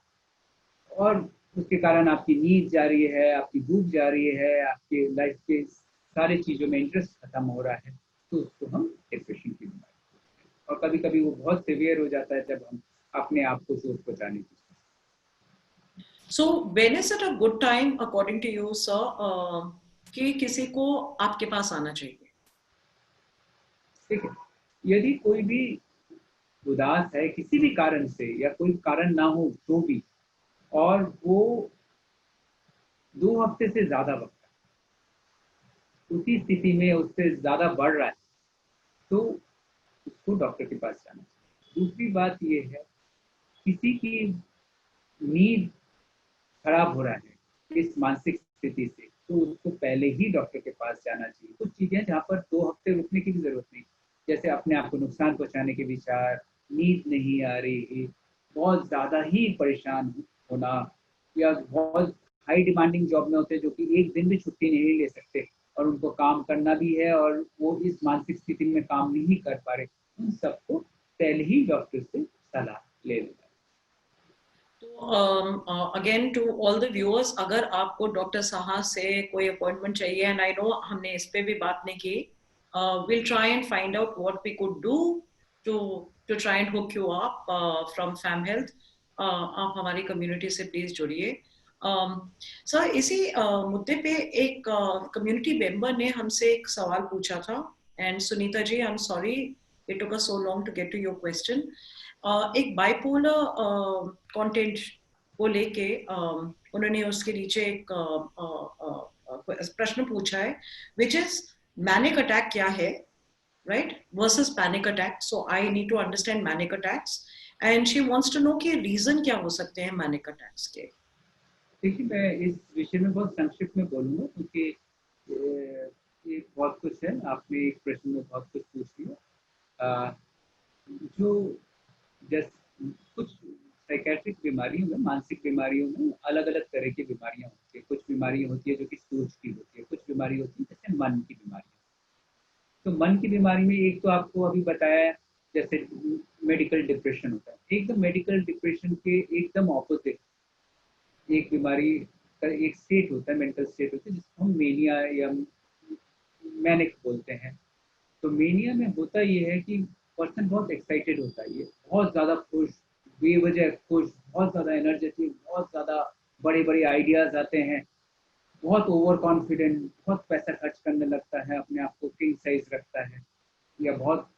और उसके कारण आपकी नींद जा रही है, आपकी भूख जा रही है, आपके लाइफ के सारे चीजों में इंटरेस्ट खत्म हो रहा है, तो उसको हम डिप्रेशन की बीमारी। और कभी कभी वो बहुत सिवियर हो जाता है जब हम अपने आप को चोट पहुंचाने की। So when is it a good time according to you, sir, कि किसी को आपके पास आना चाहिए? ठीक है, यदि कोई भी उदास है किसी भी कारण से या कोई कारण ना हो तो भी, और वो 2 हफ्ते से ज्यादा वक्त उसी स्थिति में उससे ज्यादा बढ़ रहा है, तो उसको डॉक्टर के पास जाना चाहिए। दूसरी बात ये है, किसी की नींद खराब हो रहा है इस मानसिक स्थिति से, तो उसको पहले ही डॉक्टर के पास जाना चाहिए। कुछ चीजें जहाँ पर 2 हफ्ते रुकने की भी जरूरत नहीं, जैसे अपने आप को नुकसान पहुंचाने के विचार, नींद नहीं आ रही, बहुत ज्यादा ही परेशान होना, या बहुत हाई डिमांडिंग जॉब में होते हैं जो कि एक दिन भी छुट्टी नहीं ले सकते और उनको काम करना भी है और वो इस मानसिक स्थिति में काम नहीं कर पा रहे, उन सबको पहले ही डॉक्टर से सलाह ले लेना। तो again to all the viewers, अगर आपको डॉक्टर साहा से कोई अपॉइंटमेंट चाहिए, एंड आई नो हमने इस पे भी बात नहीं की, will try and find out what we could do to to try and hook you up from fam health. आप हमारी कम्युनिटी से प्लीज जुड़िए। सर, इसी मुद्दे पे एक कम्युनिटी मेंबर ने हमसे एक सवाल पूछा था, and Sunita ji, I am sorry it took us so long to get to your question. एक बाइपोलर कंटेंट को लेके उन्होंने उसके नीचे एक प्रश्न पूछा है, विच इज मैनिक अटैक क्या है, right, versus panic attack. So I need to understand manic attacks, and she wants to know कि रीजन क्या हो सकते हैं मैनिक अटैक्स के। देखिए, मैं इस विषय में बहुत संक्षिप्त में बोलूँगा क्योंकि ये बहुत कुछ है, आपने एक प्रश्न में बहुत कुछ पूछ लिया। जो जैसे कुछ साइकेट्रिक बीमारियों में, मानसिक बीमारियों में अलग अलग तरह की बीमारियां होती है। कुछ बीमारियां होती है जो कि सोच की होती है, कुछ बीमारी होती है जैसे मन की बीमारी। तो मन की बीमारी में एक तो आपको अभी बताया, जैसे मेडिकल डिप्रेशन होता है, एकदम मेडिकल डिप्रेशन के एकदम ऑपोजिट एक बीमारी का एक स्टेट होता है, मेंटल स्टेट होता है जिसको हम मेनिया या मैनिक बोलते हैं। तो मेनिया में होता ये है कि पर्सन बहुत एक्साइटेड होता है, ये बहुत ज़्यादा खुश, बेवजह खुश, बहुत ज़्यादा एनर्जेटिक, बहुत ज़्यादा बड़े बड़े आइडियाज़ आते हैं, बहुत ओवर कॉन्फिडेंट, बहुत पैसा खर्च करने लगता है, अपने आप को किंग साइज रखता है, या बहुत,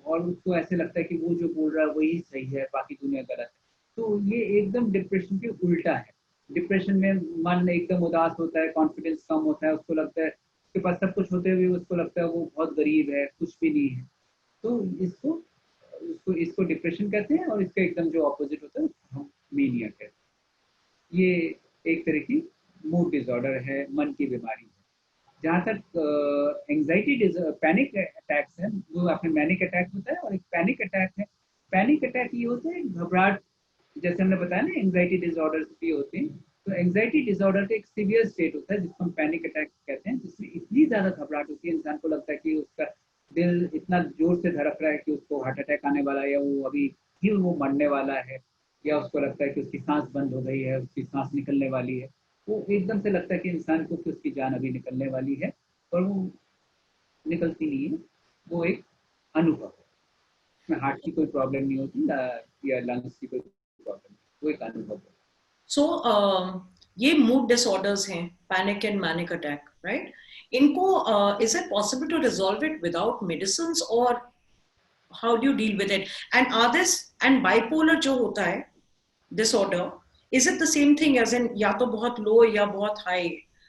और उसको ऐसे लगता है कि वो जो बोल रहा है वही सही है, बाकी दुनिया गलत है। तो ये एकदम डिप्रेशन के उल्टा है। डिप्रेशन में मन एकदम उदास होता है, कॉन्फिडेंस कम होता है, उसको लगता है उसके पास सब कुछ होते हुए उसको लगता है वो बहुत गरीब है, कुछ भी नहीं है। तो इसको इसको इसको डिप्रेशन कहते हैं, और इसका एकदम जो ऑपोजिट होता है हम मेनिया कहते हैं। ये एक तरह की मूड डिसऑर्डर है, मन की बीमारी है। जहाँ तक एंग्जाइटी पैनिक अटैक्स है, जो आपने मैनिक अटैक होता है और एक पैनिक अटैक है। पैनिक अटैक ये होता है घबराहट, जैसे हमने बताया ना एंग्जाइटी डिसऑर्डर भी होते हैं। तो एंग्जाइटी डिसऑर्डर का एक सीवियर स्टेट होता है जिसको हम पैनिक अटैक कहते हैं, जिसमें इतनी ज्यादा घबराहट होती है, इंसान को लगता है कि उसका दिल इतना जोर से धड़क रहा है कि उसको हार्ट अटैक आने वाला है, या वो अभी ही वो मरने वाला है, या उसको लगता है कि उसकी सांस बंद हो गई है, उसकी सांस निकलने वाली है। वो एकदम से लगता है कि इंसान को कि उसकी जान अभी निकलने वाली है, पर वो निकलती नहीं है। वो एक अनुभव है, उसमें हार्ट की कोई प्रॉब्लम नहीं होती या लंग्स की कोई प्रॉब्लम नहीं, वो एक अनुभव है। सो ये मूड डिसऑर्डर्स हैं, panic and manic attack, right? इनको is it possible to resolve it without medicine, और how do you deal with it? And are this, and bipolar जो होता है disorder, is it the same thing as in या तो बहुत low या बहुत high?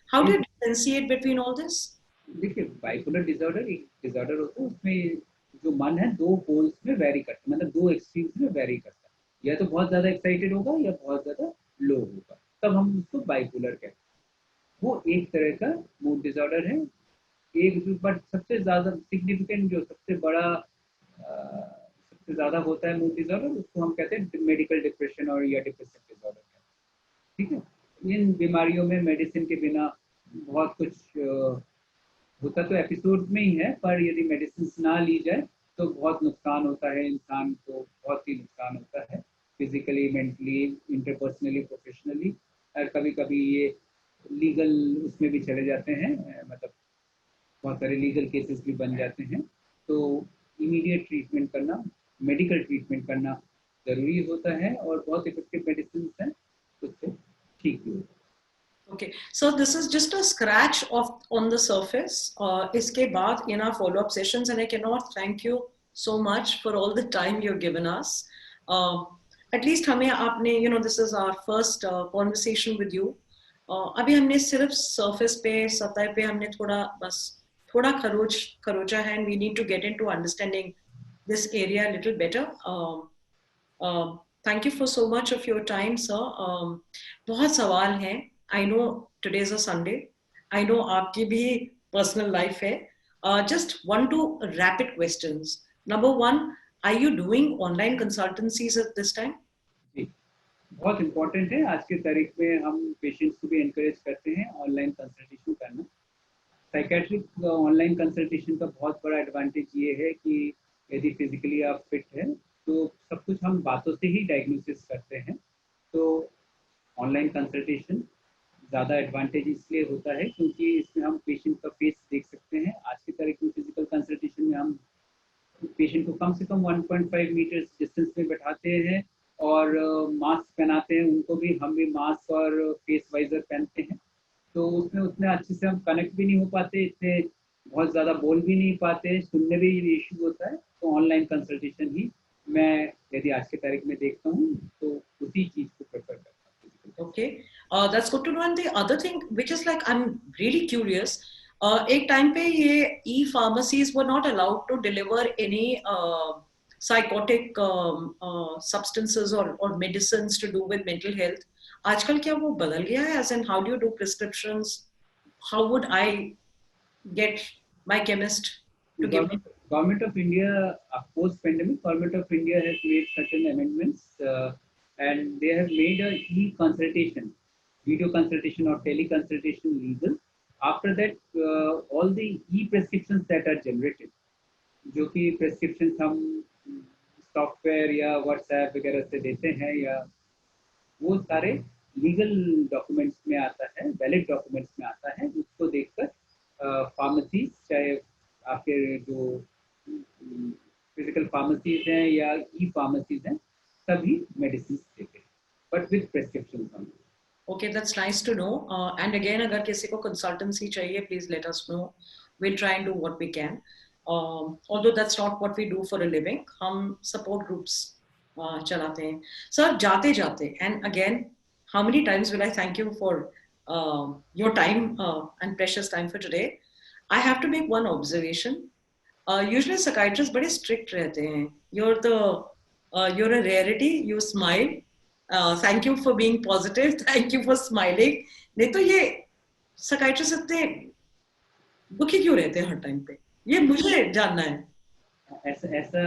How do you differentiate between all this? देखिए, बाइपोलर डिसऑर्डर एक डिसऑर्डर होता है, उसमें जो मन है दो पोल्स में वेरी करता है, मतलब दो एक्सट्रीम्स में वेरी करता है, या तो बहुत ज्यादा एक्साइटेड होगा या बहुत ज्यादा लो होगा, तब हम उसको बाइपोलर कहते हैं। वो एक तरह का मूड डिसऑर्डर है। एक बट सबसे ज्यादा सिग्निफिकेंट, जो सबसे बड़ा सबसे ज्यादा होता है मूड डिसऑर्डर, उसको हम कहते हैं मेडिकल डिप्रेशन और या डिप्रेसिव डिसऑर्डर। ठीक है, इन बीमारियों में मेडिसिन के बिना बहुत कुछ होता तो एपिसोड में ही है, पर यदि मेडिसिन ना ली जाए तो बहुत नुकसान होता है, इंसान को बहुत ही नुकसान होता है, फिजिकली, मेंटली, इंटरपर्सनली, प्रोफेशनली। और कभी कभी ये लीगल उसमें भी चले जाते हैं, मतलब बहुत सारे लीगल केसेस भी बन जाते हैं। तो इमीडिएट ट्रीटमेंट करना, मेडिकल ट्रीटमेंट करना ज़रूरी होता है, और बहुत इफेक्टिव मेडिसिन हैं उससे ठीक भी होता है। Okay, so this is just a scratch of on the surface. इसके बाद in our follow-up sessions, and I cannot thank you so much for all the time you've given us. At least हमें आपने, you know, this is our first conversation with you. अभी हमने सिर्फ surface पे, सतह पे हमने थोड़ा खरोचा है, and we need to get into understanding this area a little better. Thank you for so much of your time, sir. बहुत सवाल हैं. I know today's a Sunday. I know आपकी भी personal life है. Just 1-2 rapid questions. Number one, are you doing online consultancies at this time? जी, बहुत important है। आज की तारीख में हम पेशेंट्स को भी एनकरेज करते हैं ऑनलाइन कंसल्टेशन करना। साइकेट्रिक ऑनलाइन कंसल्टेशन का बहुत बड़ा एडवांटेज ये है कि यदि फिजिकली आप फिट हैं तो सब कुछ हम बातों से ही डायग्नोसिस करते हैं। तो ऑनलाइन कंसल्टेशन ज़्यादा एडवांटेज इसलिए होता है क्योंकि इसमें हम पेशेंट का फेस देख सकते हैं। आज की तारीख में फिजिकल कंसल्टेशन में हम पेशेंट को कम से कम 1.5 मीटर्स डिस्टेंस में बैठाते हैं और मास्क पहनाते हैं, उनको भी, हम भी मास्क और फेस वाइजर पहनते हैं। तो उसमें उतने अच्छे से हम कनेक्ट भी नहीं हो पाते, इतने बहुत ज़्यादा बोल भी नहीं पाते, सुनने भी इशू होता है। तो ऑनलाइन कंसल्टेशन ही मैं यदि आज की तारीख में देखता हूँ तो उसी चीज़ को प्रेफर करता हूँ। Okay, that's good to know. And the other thing, which is like, I'm really curious. एक time पे ये e-pharmacies were not allowed to deliver any psychotic substances or medicines to do with mental health. आजकल क्या वो बदल गया है? As in, how do you do prescriptions? How would I get my chemist to give me? Government of India, post-pandemic, Government of India has made certain amendments and they have made a e-consultation, video consultation or teleconsultation legal. After that, all the e-prescriptions that are generated, जो कि prescriptions हम software या WhatsApp वगैरह से देते हैं, या वो सारे लीगल डॉक्यूमेंट्स में आता है, वैलिड डॉक्यूमेंट्स में आता है। उसको देखकर फार्मेसीज, चाहे आपके जो फिजिकल फार्मेसीज हैं या ई फार्मेसीज हैं, सभी मेडिसिन देते हैं, but with prescription. Okay, that's nice to know. And again, अगर किसी को consultancy चाहिए, please let us know. We'll try and do what we can. Although that's not what we do for a living, हम support groups चलाते हैं. Sir, जाते जाते, and again, how many times will I thank you for your time and precious time for today? I have to make one observation. Usually psychiatrists बड़े strict रहते हैं. You're a rarity. You smile. Thank you for being positive. Thank you for smiling. नहीं तो ये psychiatrists इतने दुखी क्यों रहते हैं हर टाइम पे? ये मुझे जानना है। ऐसा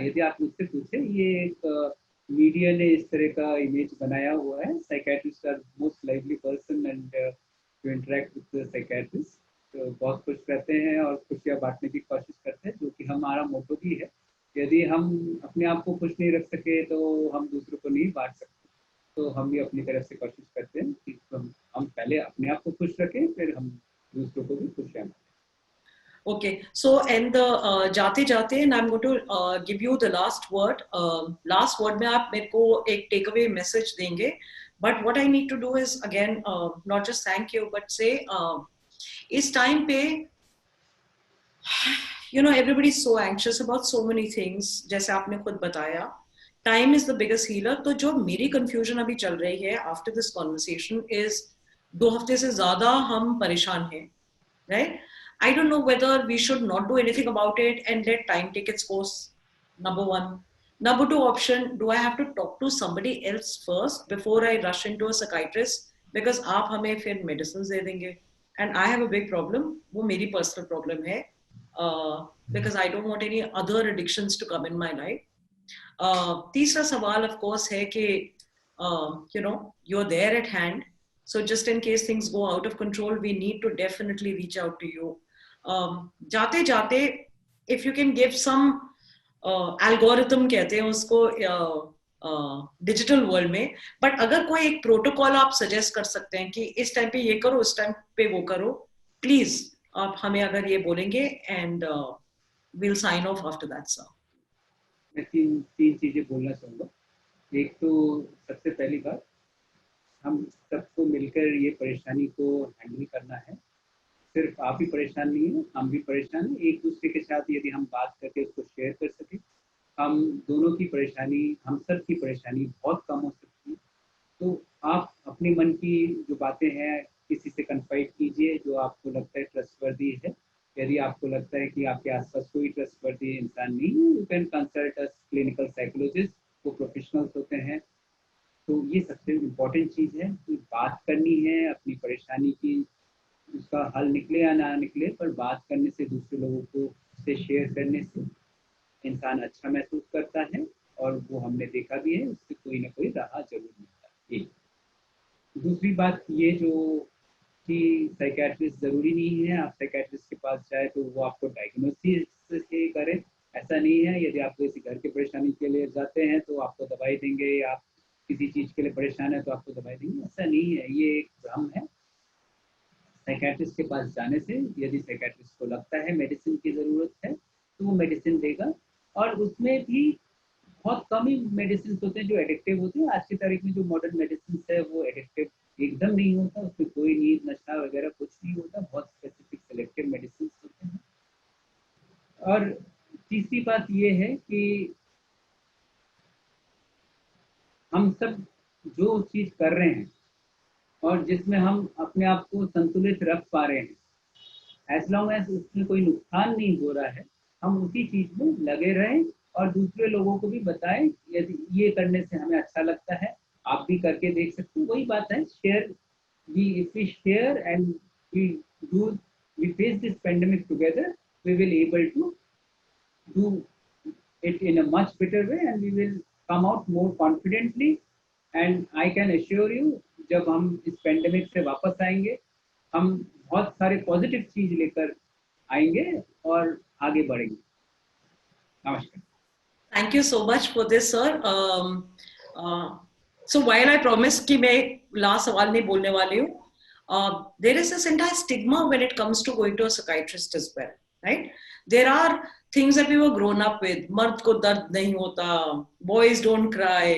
यदि आप मुझसे पूछे, ये एक मीडिया ने इस तरह का इमेज बनाया हुआ है। Psychiatrist are most lively person and to interact with psychiatrist, तो बहुत खुश रहते हैं और खुशियाँ बांटने की कोशिश करते हैं, जो कि हमारा मोटो भी है। यदि हम अपने आप को खुश नहीं रख सके तो हम दूसरों को नहीं बांट सकते। तो हम भी अपनी तरफ से कोशिश करते हैं कि हम पहले अपने आप को खुश रखें, फिर हम दूसरों को भी खुशियाँ बांटें। Okay, so and the जाते जाते, and I'm going to give you the last word. Last word में आप मेरे को एक takeaway message देंगे. But what I need to do is again not just thank you, but say इस time पे, you know, everybody is so anxious about so many things. जैसे आपने खुद बताया, time is the biggest healer. तो जो मेरी confusion अभी चल रही है after this conversation is 2 हफ्ते से ज़्यादा हम परेशान हैं, right? I don't know whether we should not do anything about it and let time take its course. Number one. Number 2 option, do I have to talk to somebody else first before I rush into a psychiatrist? Because आप हमें फिर medicines दे देंगे. And I have a big problem. वो मेरी personal problem है. Because I don't want any other addictions to come in my life. तीसरा सवाल of course है कि, you know, you're there at hand. So just in case things go out of control, we need to definitely reach out to you. जाते जाते, if you can give some algorithm कहते हैं उसको digital world में, but अगर कोई एक protocol आप सजेस्ट कर सकते हैं कि इस टाइम पे ये करो, इस टाइम पे वो करो, प्लीज आप हमें अगर ये बोलेंगे, and we'll sign off after that, sir. मैं तीन चीजें बोलना चाहूँगा। एक तो सबसे पहली बात, हम सबको मिलकर ये परेशानी को हैंडल करना है। सिर्फ आप ही परेशान नहीं है, हम भी परेशान हैं। एक दूसरे के साथ यदि हम बात करके उसको शेयर कर सकें, हम दोनों की परेशानी, हम सब की परेशानी बहुत कम हो सकती है। तो आप अपने मन की जो बातें हैं किसी से कन्फाइड कीजिए जो आपको लगता है ट्रस्टवर्दी है। यदि आपको लगता है कि आपके आसपास कोई ट्रस्टवर्दी इंसान नहीं है, you can consult a clinical psychologist, वो प्रोफेशनल्स होते हैं। तो ये सबसे इम्पोर्टेंट चीज़ है कि बात करनी है अपनी परेशानी की, उसका हल निकले या ना निकले, पर बात करने से, दूसरे लोगों को से शेयर करने से इंसान अच्छा महसूस करता है, और वो हमने देखा भी है, उससे कोई ना कोई राह जरूर मिलता है। एक दूसरी बात ये जो कि साइकेट्रिस्ट ज़रूरी नहीं है, आप साइकेट्रिस्ट के पास जाए तो वो आपको डायग्नोसिस से करे, ऐसा नहीं है। यदि आप किसी घर की परेशानी के लिए जाते हैं तो आपको दवाई देंगे, या आप किसी चीज़ के लिए परेशान है तो आपको दवाई देंगे, ऐसा नहीं है। ये एक भ्रम है। साइकेट्रिस्ट के पास जाने से, यदि साइकेट्रिस्ट को लगता है मेडिसिन की ज़रूरत है तो वो मेडिसिन देगा, और उसमें भी बहुत कम ही मेडिसिन होते हैं जो एडिक्टिव होते हैं। आज की तारीख में जो मॉडर्न मेडिसिन है वो एडिक्टिव एकदम नहीं होता, उसमें कोई नींद नशा वगैरह कुछ नहीं होता, बहुत स्पेसिफिक सिलेक्टिव मेडिसिन होते हैं। और तीसरी बात ये है कि हम सब जो चीज़ कर रहे हैं और जिसमें हम अपने आप को संतुलित रख पा रहे हैं, एज लॉन्ग एज उसमें कोई नुकसान नहीं हो रहा है, हम उसी चीज़ में लगे रहें और दूसरे लोगों को भी बताएं। यदि ये करने से हमें अच्छा लगता है, आप भी करके देख सकते हो। वही बात है, share, if we share and we face this pandemic together, we will able to do it in a much better way, and we will come out more confidently. And I can assure you, जब हम इस pandemic से वापस आएंगे, हम बहुत सारे positive चीज लेकर आएंगे और आगे बढ़ेंगे। नमस्कार। Thank you so much for this, sir. So while I promised कि मैं last सवाल नहीं बोलने वाली हूँ, there is this entire stigma when it comes to going to a psychiatrist as well, right? There are things that we were grown up with. मर्द को दर्द नहीं होता, boys don't cry.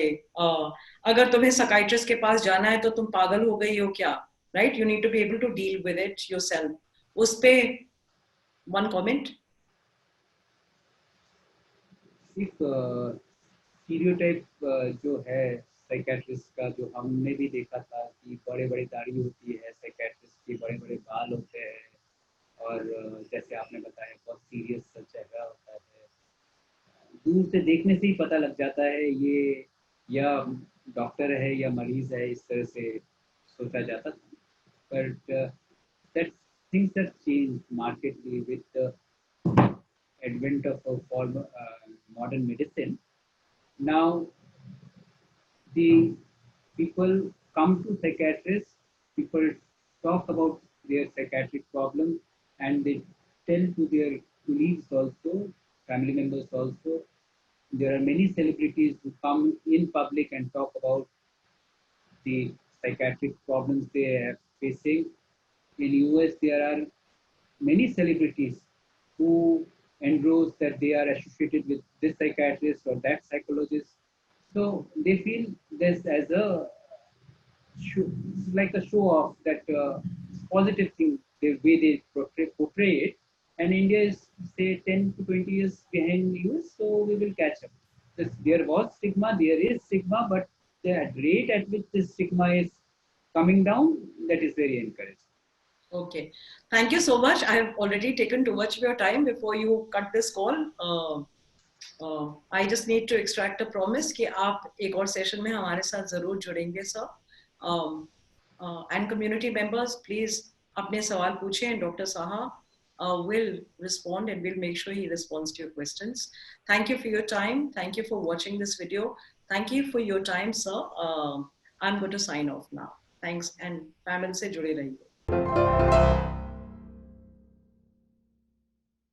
अगर तुम्हें psychiatrist के पास जाना है तो तुम पागल हो गई हो क्या, right? You need to be able to deal with it yourself. उस पे one comment. एक स्टीरियोटाइप जो है साइकेट्रिस्ट का, जो हमने भी देखा था कि बड़े बड़े दाढ़ी होती है साइकेट्रिस्ट की, बड़े बड़े बाल होते हैं, और जैसे आपने बताया बहुत सीरियस चेहरा होता है, दूर से देखने से ही पता लग जाता है ये या डॉक्टर है या मरीज है, इस तरह से सोचा जाता था। But that things have changed markedly with the advent of modern medicine. Now the people come to psychiatrists, people talk about their psychiatric problems, and they tell to their colleagues also, family members also. There are many celebrities who come in public and talk about the psychiatric problems they are facing. In US, there are many celebrities who engross that they are associated with this psychiatrist or that psychologist. So they feel this as a show, like a show off, that positive thing, the way they portray it. And India is, say, 10 to 20 years behind US, so we will catch up. There was stigma, there is stigma, but the rate at which this stigma is coming down, that is very encouraging. Okay, thank you so much. I have already taken too much of your time. Before you cut this call, I just need to extract a promise कि आप एक और session में हमारे साथ जरूर जुड़ेंगे, sir. And community members, please अपने सवाल पूछें, and Dr. Saha will respond, and we'll make sure he responds to your questions. Thank you for your time. Thank you for watching this video. Thank you for your time, sir. I'm going to sign off now. Thanks, and family से जुड़े रहिए.